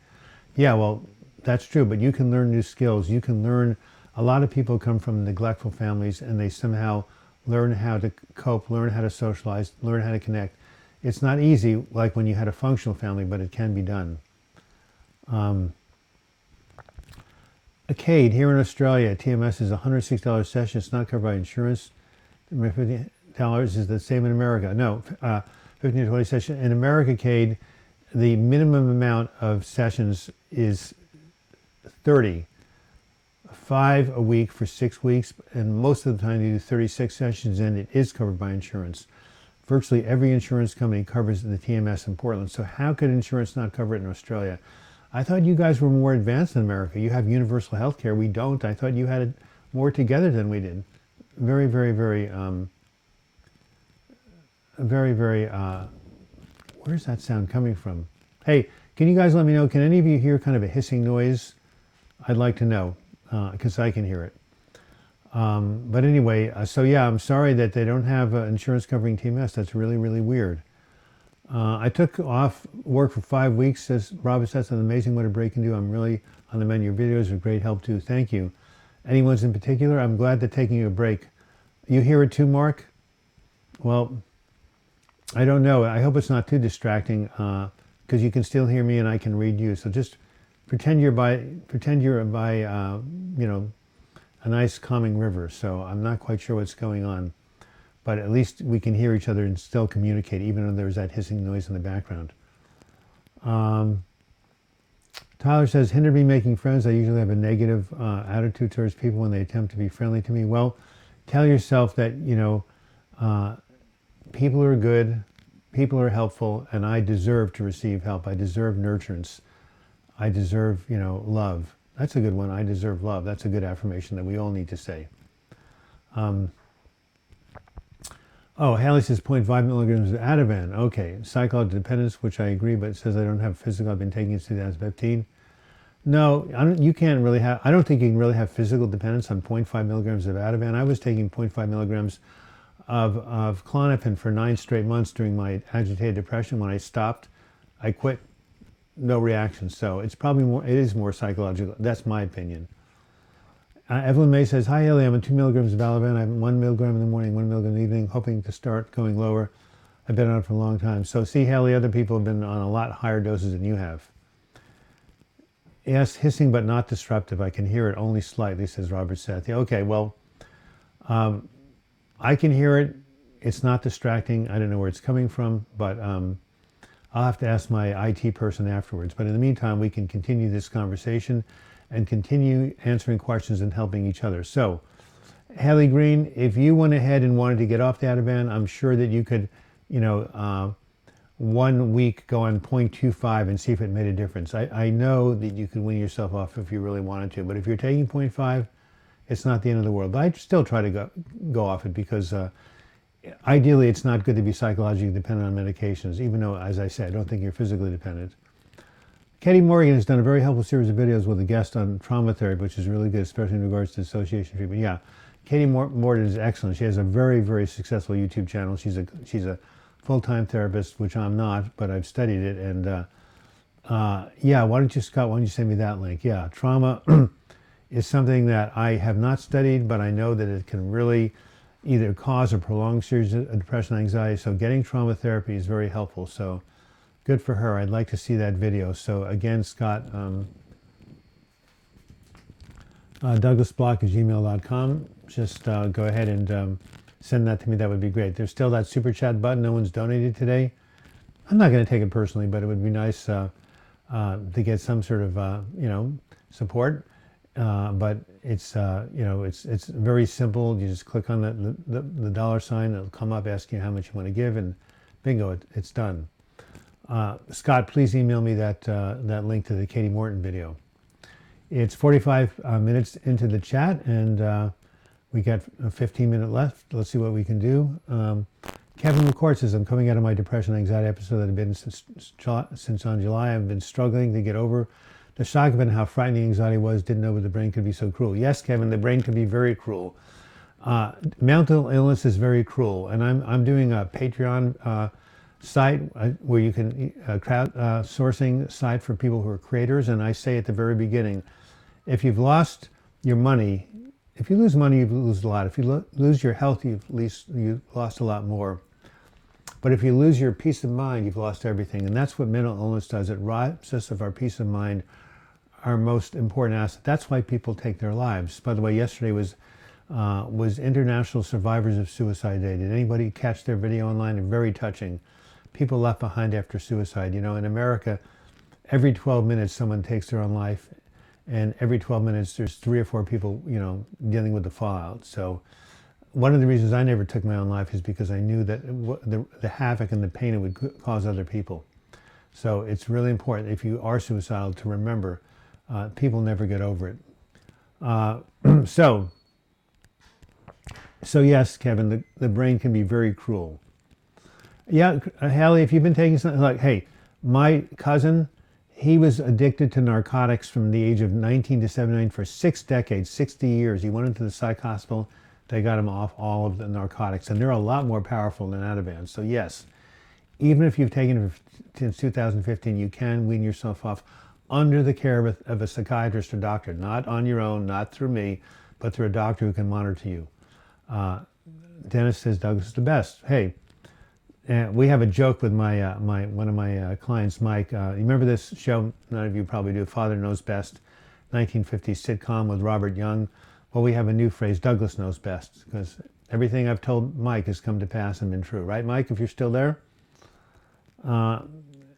Yeah, well, that's true, but you can learn new skills. You can learn, a lot of people come from neglectful families and they somehow learn how to cope, learn how to socialize, learn how to connect. It's not easy like when you had a functional family, but it can be done. Cade, here in Australia, TMS is a $106 session. It's not covered by insurance. $50 is the same in America. No, 15 to 20 session. In America, Cade, the minimum amount of sessions is 30. 5 a week for 6 weeks, and most of the time you do 36 sessions, and it is covered by insurance. Virtually every insurance company covers the TMS in Portland. So how could insurance not cover it in Australia? I thought you guys were more advanced in America. You have universal health care. We don't. I thought you had it more together than we did. Very, very, very, where's that sound coming from? Hey, can you guys let me know, can any of you hear kind of a hissing noise? I'd like to know, because I can hear it. But anyway, so yeah, I'm sorry that they don't have insurance covering TMS. That's really, really weird. I took off work for 5 weeks, says Robert. That's amazing what a break can do. I'm really on the menu. Your videos are great help too. Thank you. Anyone's in particular? I'm glad they're taking you a break. You hear it too, Mark? Well, I don't know. I hope it's not too distracting, because you can still hear me and I can read you. So just pretend you're by a nice calming river. So I'm not quite sure what's going on, but at least we can hear each other and still communicate, even though there's that hissing noise in the background. Tyler says, hindered me making friends. I usually have a negative attitude towards people when they attempt to be friendly to me. Well, tell yourself that, people are good, people are helpful, and I deserve to receive help. I deserve nurturance. I deserve, love. That's a good one. I deserve love. That's a good affirmation that we all need to say. Haley says 0.5 milligrams of Ativan. Okay, psychological dependence, which I agree, but it says I don't have physical. I've been taking it since 2015. No, you can't really have, I don't think you can really have physical dependence on 0.5 milligrams of Ativan. I was taking 0.5 milligrams of Klonopin for 9 straight months during my agitated depression. When I stopped, I quit. No reaction. So it's probably more, it is more psychological. That's my opinion. Evelyn May says, hi, Haley, I'm on 2 milligrams of Ativan. I'm 1 milligram in the morning, 1 milligram in the evening, hoping to start going lower. I've been on it for a long time. So see, Haley, other people have been on a lot higher doses than you have. Yes, hissing but not disruptive. I can hear it only slightly, says Robert Seth. Yeah, okay, well, I can hear it. It's not distracting. I don't know where it's coming from, but I'll have to ask my IT person afterwards. But in the meantime, we can continue this conversation and continue answering questions and helping each other. So, Haley Green, if you went ahead and wanted to get off the Ativan, I'm sure that you could, 1 week go on 0.25 and see if it made a difference. I know that you could wean yourself off if you really wanted to, but if you're taking 0.5, it's not the end of the world. But I'd still try to go off it because ideally it's not good to be psychologically dependent on medications, even though, as I said, I don't think you're physically dependent. Katie Morgan has done a very helpful series of videos with a guest on trauma therapy, which is really good, especially in regards to dissociation treatment. Yeah, Katie Morgan is excellent. She has a very, very successful YouTube channel. She's a full-time therapist, which I'm not, but I've studied it. And yeah, Scott, why don't you send me that link? Yeah, trauma is something that I have not studied, but I know that it can really either cause or prolong series of depression and anxiety. So getting trauma therapy is very helpful. So good for her. I'd like to see that video. So again, Scott, douglasblock@gmail.com. Just go ahead and send that to me. That would be great. There's still that super chat button. No one's donated today. I'm not going to take it personally, but it would be nice. to get some sort of support. But it's it's very simple. You just click on the dollar sign. It'll come up asking you how much you want to give, and bingo, it's done. Scott, please email me that link to the Katie Morton video. It's 45 minutes into the chat, and we got a 15-minute left. Let's see what we can do. Kevin McCourt says, I'm coming out of my depression and anxiety episode that I've been since on July. I've been struggling to get over the shock of it and how frightening anxiety was. Didn't know the brain could be so cruel. Yes, Kevin, the brain can be very cruel. Mental illness is very cruel, and I'm doing a Patreon site where you can crowdsourcing site for people who are creators. And I say at the very beginning, if you've lost your money, if you lose money, you lose a lot. If you lose your health, you've lost a lot more. But if you lose your peace of mind, you've lost everything. And that's what mental illness does. It robs us of our peace of mind, our most important asset. That's why people take their lives. By the way, yesterday was International Survivors of Suicide Day. Did anybody catch their video online? They're very touching. People left behind after suicide. In America, every 12 minutes someone takes their own life, and every 12 minutes there's 3 or 4 people, dealing with the fallout. So one of the reasons I never took my own life is because I knew that the havoc and the pain it would cause other people. So it's really important, if you are suicidal, to remember people never get over it. So yes, Kevin, the brain can be very cruel. Yeah, Hallie, if you've been taking something like, hey, my cousin, he was addicted to narcotics from the age of 19 to 79 for 6 decades, 60 years. He went into the psych hospital. They got him off all of the narcotics, and they're a lot more powerful than Ativan. So yes, even if you've taken it since 2015, you can wean yourself off under the care of a psychiatrist or doctor, not on your own, not through me, but through a doctor who can monitor you. Dennis says Douglas is the best. Hey, we have a joke with one of my clients, Mike. You remember this show? None of you probably do. Father Knows Best, 1950s sitcom with Robert Young. Well, we have a new phrase, Douglas knows best, because everything I've told Mike has come to pass and been true. Right, Mike, if you're still there?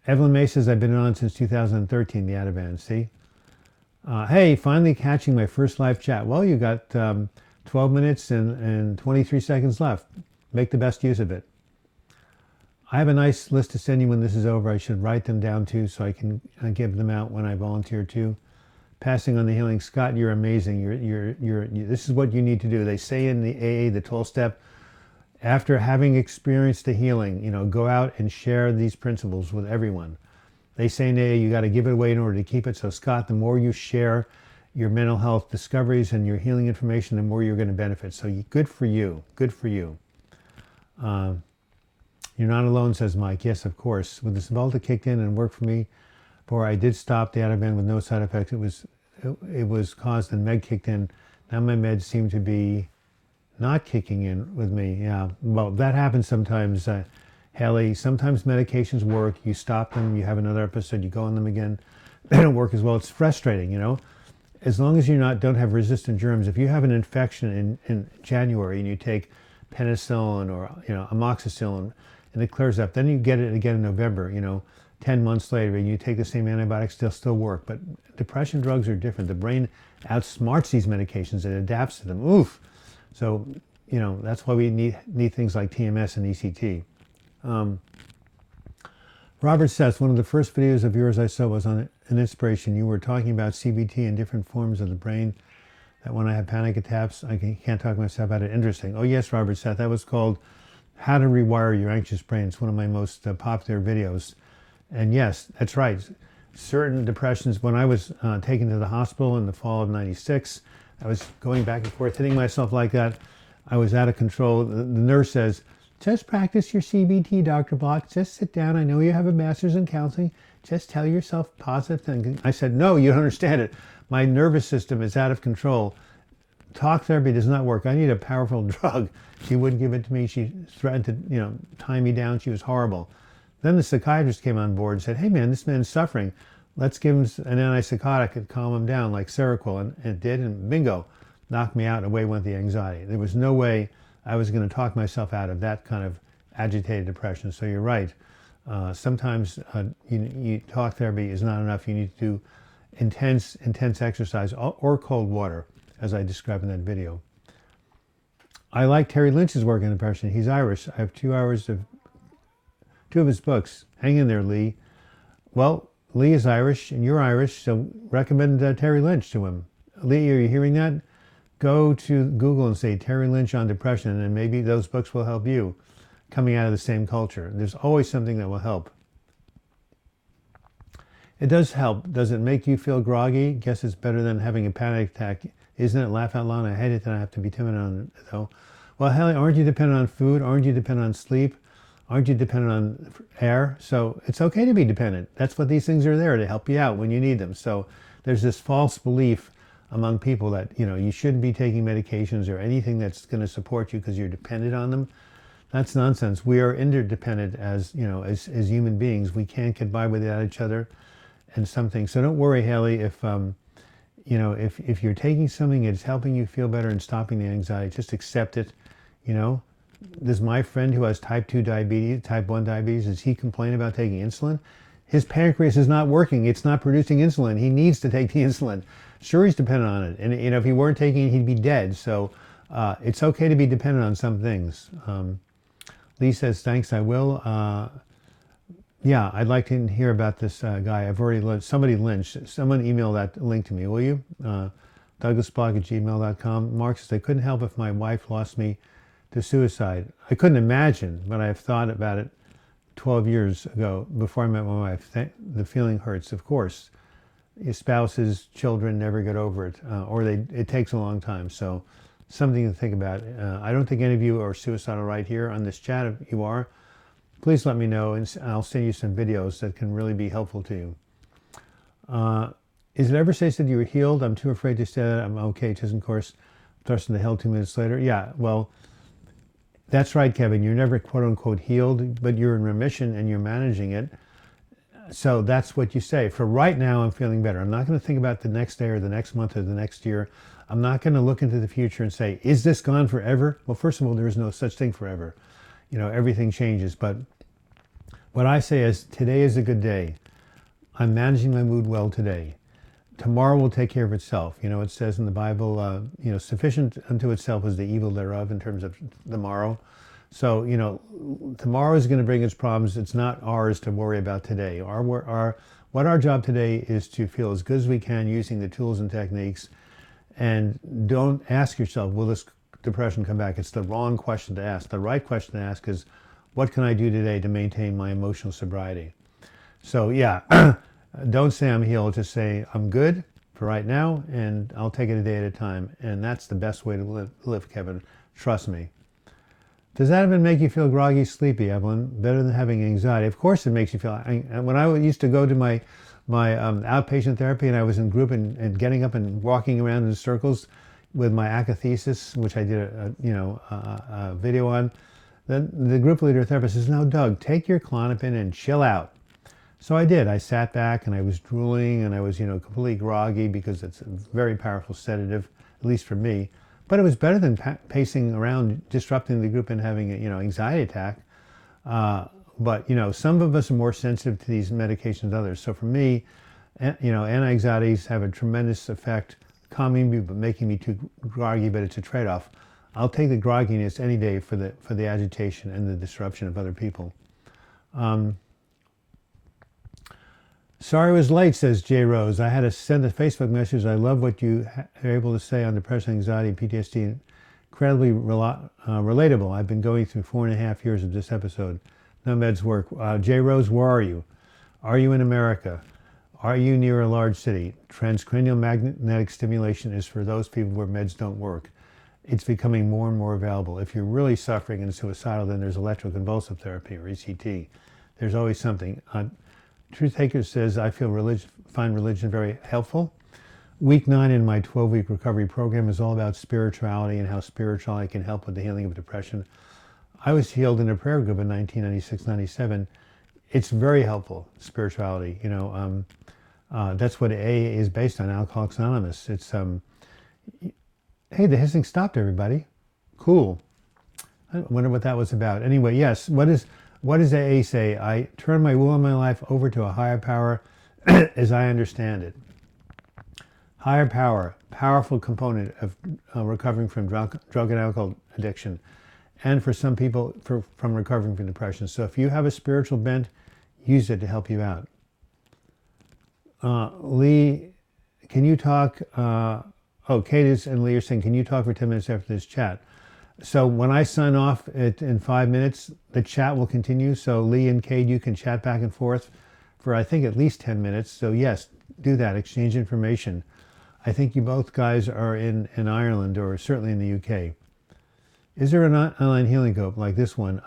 Evelyn May says, I've been on since 2013, the Ativan. See? Hey, finally catching my first live chat. Well, you got 12 minutes and 23 seconds left. Make the best use of it. I have a nice list to send you when this is over. I should write them down too, so I can give them out when I volunteer too. Passing on the healing. Scott, you're amazing. This is what you need to do. They say in the AA, the 12 step, after having experienced the healing, go out and share these principles with everyone. They say in AA, you got to give it away in order to keep it. So Scott, the more you share your mental health discoveries and your healing information, the more you're going to benefit. So good for you. Good for you. You're not alone, says Mike. Yes, of course. When the Cymbalta kicked in and worked for me, before I did stop the Ativan with no side effects, it was caused and Meg kicked in. Now my meds seem to be not kicking in with me. Yeah, well, that happens sometimes, Haley. Sometimes medications work. You stop them, you have another episode, you go on them again. They don't work as well. It's frustrating, As long as you don't have resistant germs. If you have an infection in January and you take penicillin or amoxicillin, and it clears up. Then you get it again in November, 10 months later, and you take the same antibiotics, they'll still work. But depression drugs are different. The brain outsmarts these medications. It adapts to them. Oof. So, that's why we need things like TMS and ECT. Robert says, one of the first videos of yours I saw was on an inspiration. You were talking about CBT and different forms of the brain, that when I have panic attacks, I can't talk myself out of it. Interesting. Oh, yes, Robert Seth. That was called How to Rewire Your Anxious Brain. It's one of my most popular videos. And yes, that's right. Certain depressions, when I was taken to the hospital in the fall of '96, I was going back and forth, hitting myself like that. I was out of control. The nurse says, just practice your CBT, Dr. Block. Just sit down. I know you have a master's in counseling. Just tell yourself positive things. I said, no, you don't understand it. My nervous system is out of control. Talk therapy does not work. I need a powerful drug. She wouldn't give it to me. She threatened to, tie me down. She was horrible. Then the psychiatrist came on board and said, hey man, this man's suffering. Let's give him an antipsychotic and calm him down like Seroquel. And it did, and bingo, knocked me out, and away went the anxiety. There was no way I was going to talk myself out of that kind of agitated depression. So you're right. Sometimes talk therapy is not enough. You need to do intense exercise or cold water, as I described in that video. I like Terry Lynch's work in depression. He's Irish. I have 2 of his books. Hang in there, Lee. Well, Lee is Irish and you're Irish, so recommend Terry Lynch to him. Lee, are you hearing that? Go to Google and say Terry Lynch on depression, and maybe those books will help you, coming out of the same culture. There's always something that will help. It does help. Does it make you feel groggy? Guess it's better than having a panic attack. Isn't it? Laugh out loud. I hate it that I have to be timid on it, though. Well, hell, aren't you dependent on food? Aren't you dependent on sleep? Aren't you dependent on air? So it's okay to be dependent. That's what these things are there, to help you out when you need them. So there's this false belief among people that, you shouldn't be taking medications or anything that's going to support you because you're dependent on them. That's nonsense. We are interdependent as human beings. We can't get by without each other and something. So don't worry, Haley, if you're taking something, it's helping you feel better and stopping the anxiety. Just accept it. There's my friend who has type 2 diabetes, type 1 diabetes. Does he complain about taking insulin? His pancreas is not working. It's not producing insulin. He needs to take the insulin. Sure, he's dependent on it. And if he weren't taking it, he'd be dead. So it's okay to be dependent on some things. Lee says, thanks, I will. Yeah, I'd like to hear about this guy. I've already somebody lynched. Someone email that link to me, will you? DouglasBlog@gmail.com. Mark says, I couldn't help if my wife lost me to suicide. I couldn't imagine, but I've thought about it 12 years ago before I met my wife. The feeling hurts, of course. Your spouses, children never get over it, or it takes a long time. So something to think about. I don't think any of you are suicidal right here on this chat. If you are, please let me know, and I'll send you some videos that can really be helpful to you. Is it ever safe that you were healed? I'm too afraid to say that. I'm okay. Just in course, thrust into hell 2 minutes later. Yeah, well, that's right, Kevin. You're never quote unquote healed, but you're in remission and you're managing it. So that's what you say. For right now, I'm feeling better. I'm not going to think about the next day or the next month or the next year. I'm not going to look into the future and say, is this gone forever? Well, first of all, there is no such thing forever. Everything changes. But what I say is, today is a good day. I'm managing my mood well today. Tomorrow will take care of itself. It says in the Bible, sufficient unto itself is the evil thereof, in terms of the morrow. So, tomorrow is going to bring its problems. It's not ours to worry about today. What our job today is to feel as good as we can using the tools and techniques. And don't ask yourself, will this depression come back? It's the wrong question to ask. The right question to ask is, what can I do today to maintain my emotional sobriety? So yeah, don't say I'm healed. Just say I'm good for right now, and I'll take it a day at a time. And that's the best way to live, Kevin. Trust me. Does that even make you feel groggy, sleepy, Evelyn? Better than having anxiety? Of course it makes you feel. When I used to go to my outpatient therapy, and I was in group and getting up and walking around in circles with my akathesis, which I did a video on, then the group leader therapist says, "No, Doug, take your Klonopin and chill out." So I did. I sat back and I was drooling and I was completely groggy, because it's a very powerful sedative, at least for me. But it was better than pacing around, disrupting the group and having an anxiety attack. But some of us are more sensitive to these medications than others. So for me, anti-anxieties have a tremendous effect, calming me but making me too groggy. But it's a trade-off. I'll take the grogginess any day for the agitation and the disruption of other people. Sorry I was late, says Jay Rose. I had to send a Facebook message. I love what you are able to say on depression, anxiety, PTSD. Incredibly relatable. I've been going through 4.5 years of this episode. No meds work. Jay Rose, where are you? Are you in America? Are you near a large city? Transcranial magnetic stimulation is for those people where meds don't work. It's becoming more and more available. If you're really suffering and suicidal, then there's electroconvulsive therapy, or ECT. There's always something. Truth Taker says, I find religion very helpful. Week 9 in my 12-week recovery program is all about spirituality and how spirituality can help with the healing of depression. I was healed in a prayer group in 1996-97. It's very helpful, spirituality. That's what AA is based on, Alcoholics Anonymous. It's, hey, the hissing stopped, everybody. Cool. I wonder what that was about. Anyway, yes, what is What does AA say? I turn my will and my life over to a higher power as I understand it. Higher power, powerful component of recovering from drug and alcohol addiction, and for some people from recovering from depression. So if you have a spiritual bent, use it to help you out. Lee, can you talk? Kate and Lee are saying, can you talk for 10 minutes after this chat? So when I sign off in 5 minutes, the chat will continue. So Lee and Kate, you can chat back and forth for, I think, at least 10 minutes. So yes, do that. Exchange information. I think you both guys are in Ireland or certainly in the UK. Is there an online healing group like this one?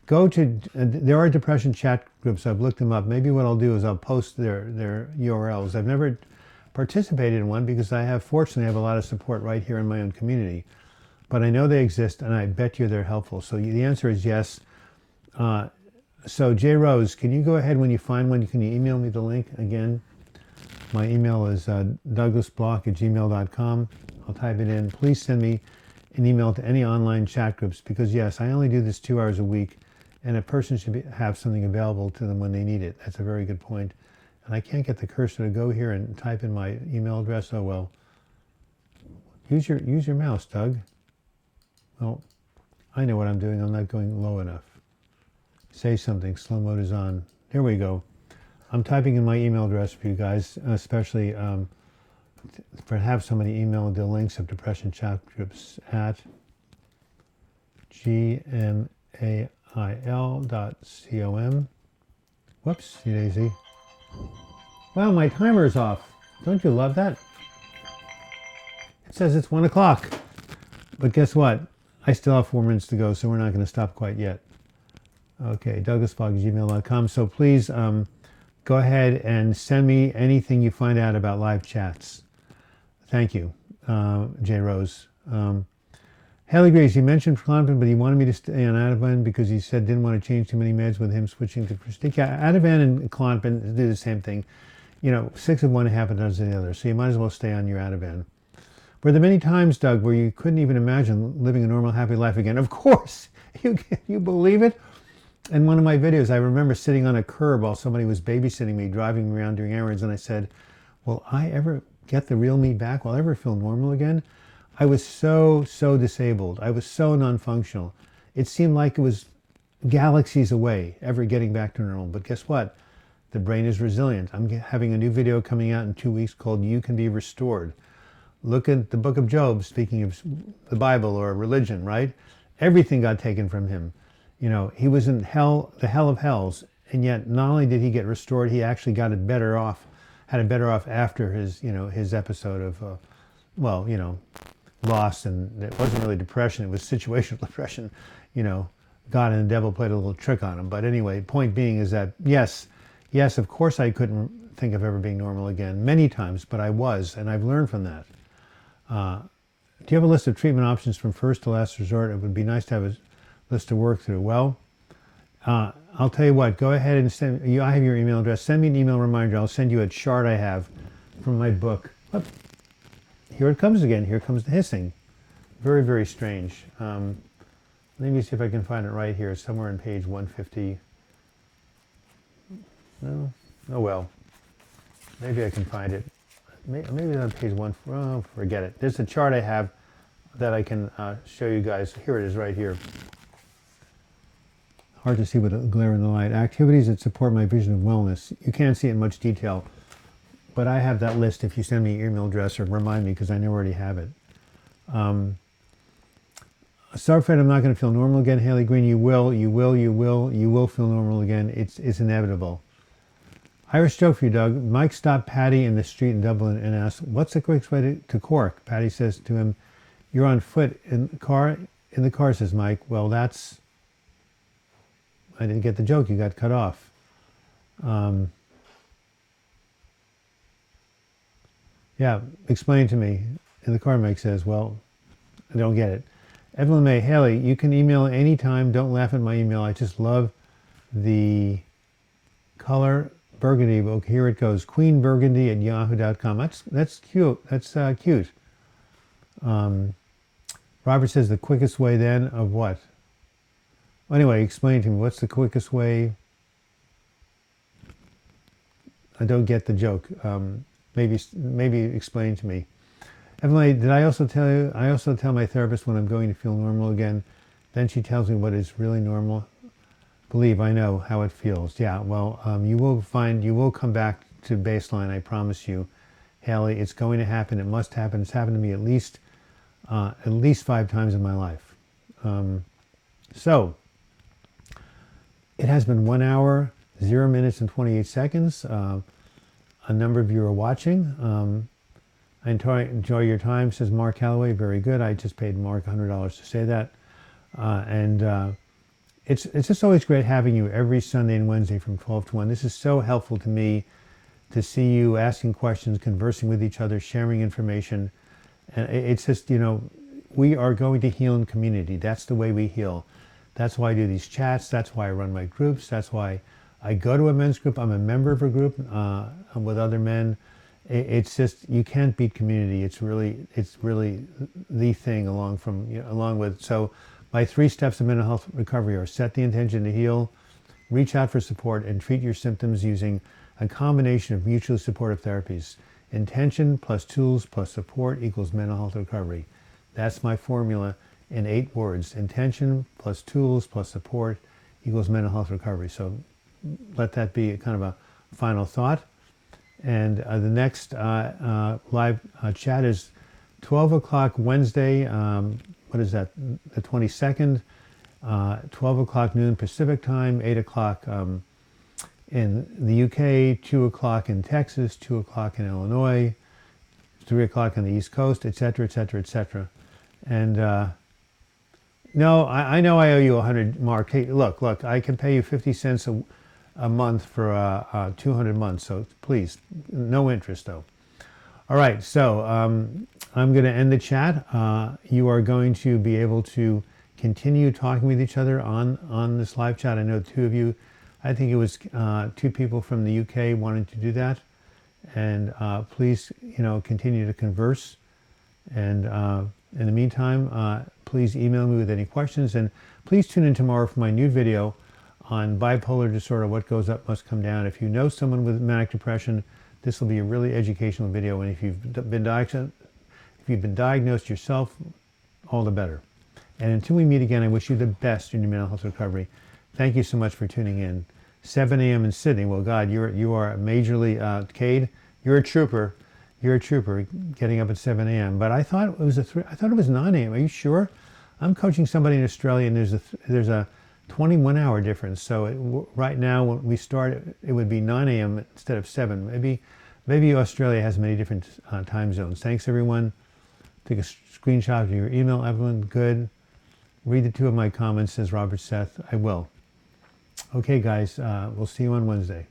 There are depression chat groups. I've looked them up. Maybe what I'll do is I'll post their URLs. I've never participated in one because fortunately, I have a lot of support right here in my own community. But I know they exist, and I bet you they're helpful. So the answer is yes. So J. Rose, can you go ahead when you find one? Can you email me the link again? My email is douglasblock@gmail.com. I'll type it in. Please send me an email to any online chat groups because, yes, I only do this 2 hours a week, and a person should have something available to them when they need it. That's a very good point. And I can't get the cursor to go here and type in my email address. Oh, well. Use your mouse, Doug. Well, I know what I'm doing. I'm not going low enough. Say something. Slow mode is on. There we go. I'm typing in my email address for you guys, especially for have somebody email the links of depression chat groups at gmail.com. Whoops, daisy. Wow, my timer is off. Don't you love that? It says it's 1 o'clock. But guess what? I still have 4 minutes to go, so we're not going to stop quite yet. Okay, douglasblog@gmail.com. So please go ahead and send me anything you find out about live chats. Thank you, J. Rose. Haley Grace, you mentioned Klonopin, but he wanted me to stay on Ativan because he said didn't want to change too many meds with him switching to Prestige. Ativan and Klonopin do the same thing. 6 of one, half a dozen of the other. So you might as well stay on your Ativan. Were there many times, Doug, where you couldn't even imagine living a normal, happy life again? Of course. You believe it? In one of my videos, I remember sitting on a curb while somebody was babysitting me, driving me around doing errands, and I said, will I ever get the real me back? Will I ever feel normal again? I was so disabled. I was so non-functional. It seemed like it was galaxies away, ever getting back to normal. But guess what? The brain is resilient. I'm having a new video coming out in 2 weeks called You Can Be Restored. Look at the book of Job, speaking of the Bible or religion, right? Everything got taken from him. He was in hell, the hell of hells, and yet not only did he get restored, he actually had it better off after his episode of, loss, and it wasn't really depression, it was situational depression. God and the devil played a little trick on him. But anyway, point being is that, yes, of course I couldn't think of ever being normal again, many times, but I was, and I've learned from that. Do you have a list of treatment options from first to last resort? It would be nice to have a list to work through. Well, I'll tell you what, go ahead and send, I have your email address, send me an email reminder. I'll send you a chart I have from my book. Oh, here it comes again. Here comes the hissing. Very, very strange. Let me see if I can find it right here, somewhere on page 150. No? Oh well. Maybe I can find it. Maybe on page 1. Oh, forget it. There's a chart I have that I can show you guys. Here it is right here. Hard to see with a glare in the light. Activities that support my vision of wellness. You can't see it in much detail, but I have that list if you send me your email address or remind me because I know I already have it. So afraid I'm not going to feel normal again, Haley Green. You will feel normal again. It's inevitable. Irish joke for you, Doug. Mike stopped Patty in the street in Dublin and asked, what's the quickest way to Cork? Patty says to him, you're on foot in the car. In the car, says Mike. Well, that's... I didn't get the joke. You got cut off. Yeah, explain to me. In the car, Mike says, well, I don't get it. Evelyn May, Haley, you can email anytime. Don't laugh at my email. I just love the color burgundy. Okay, here it goes. queenburgundy@yahoo.com. That's cute. That's cute. Robert says the quickest way then of what? Anyway, explain to me, what's the quickest way? I don't get the joke. Maybe explain to me. Emily, did I also tell you? I also tell my therapist when I'm going to feel normal again. Then she tells me what is really normal. Believe I know how it feels. Yeah. Well, you will come back to baseline. I promise you, Haley. It's going to happen. It must happen. It's happened to me at least 5 times in my life. So it has been 1 hour, 0 minutes and 28 seconds. A number of you are watching. I enjoy your time, says Mark Calloway. Very good. I just paid Mark $100 to say that. It's just always great having you every Sunday and Wednesday from 12 to 1. This is so helpful to me to see you asking questions, conversing with each other, sharing information. And it's just, we are going to heal in community. That's the way we heal. That's why I do these chats. That's why I run my groups. That's why I go to a men's group. I'm a member of a group with other men. It's just, you can't beat community. It's really the thing along with. So my 3 steps of mental health recovery are: set the intention to heal, reach out for support, and treat your symptoms using a combination of mutually supportive therapies. Intention plus tools plus support equals mental health recovery. That's my formula in 8 words. Intention plus tools plus support equals mental health recovery. So let that be kind of a final thought. And the next live chat is 12 o'clock Wednesday. What is that? The 22nd, 12 o'clock noon Pacific time, 8 o'clock in the UK, 2 o'clock in Texas, 2 o'clock in Illinois, 3 o'clock on the East Coast, etc., etc., etc. And no, I know I owe you 100, Mark. Hey, look, I can pay you 50 cents a month for 200 months. So please, no interest though. All right, so I'm going to end the chat. You are going to be able to continue talking with each other on this live chat. I know 2 of you, I think it was 2 people from the UK wanted to do that. And please, continue to converse. And in the meantime, please email me with any questions. And please tune in tomorrow for my new video on bipolar disorder. What goes up must come down. If you know someone with manic depression, this will be a really educational video. And if you've been diagnosed yourself, all the better. And until we meet again, I wish you the best in your mental health recovery. Thank you so much for tuning in. 7 a.m. in Sydney. Well, God, you are majorly, Cade, you're a trooper. You're a trooper getting up at 7 a.m. But I thought it was I thought it was 9 a.m. Are you sure? I'm coaching somebody in Australia, and there's a 21-hour difference. So right now, when we start, it would be 9 a.m. instead of 7. Maybe Australia has many different time zones. Thanks, everyone. Take a screenshot of your email, Evelyn. Good. Read the 2 of my comments, says Robert Seth. I will. Okay, guys, we'll see you on Wednesday.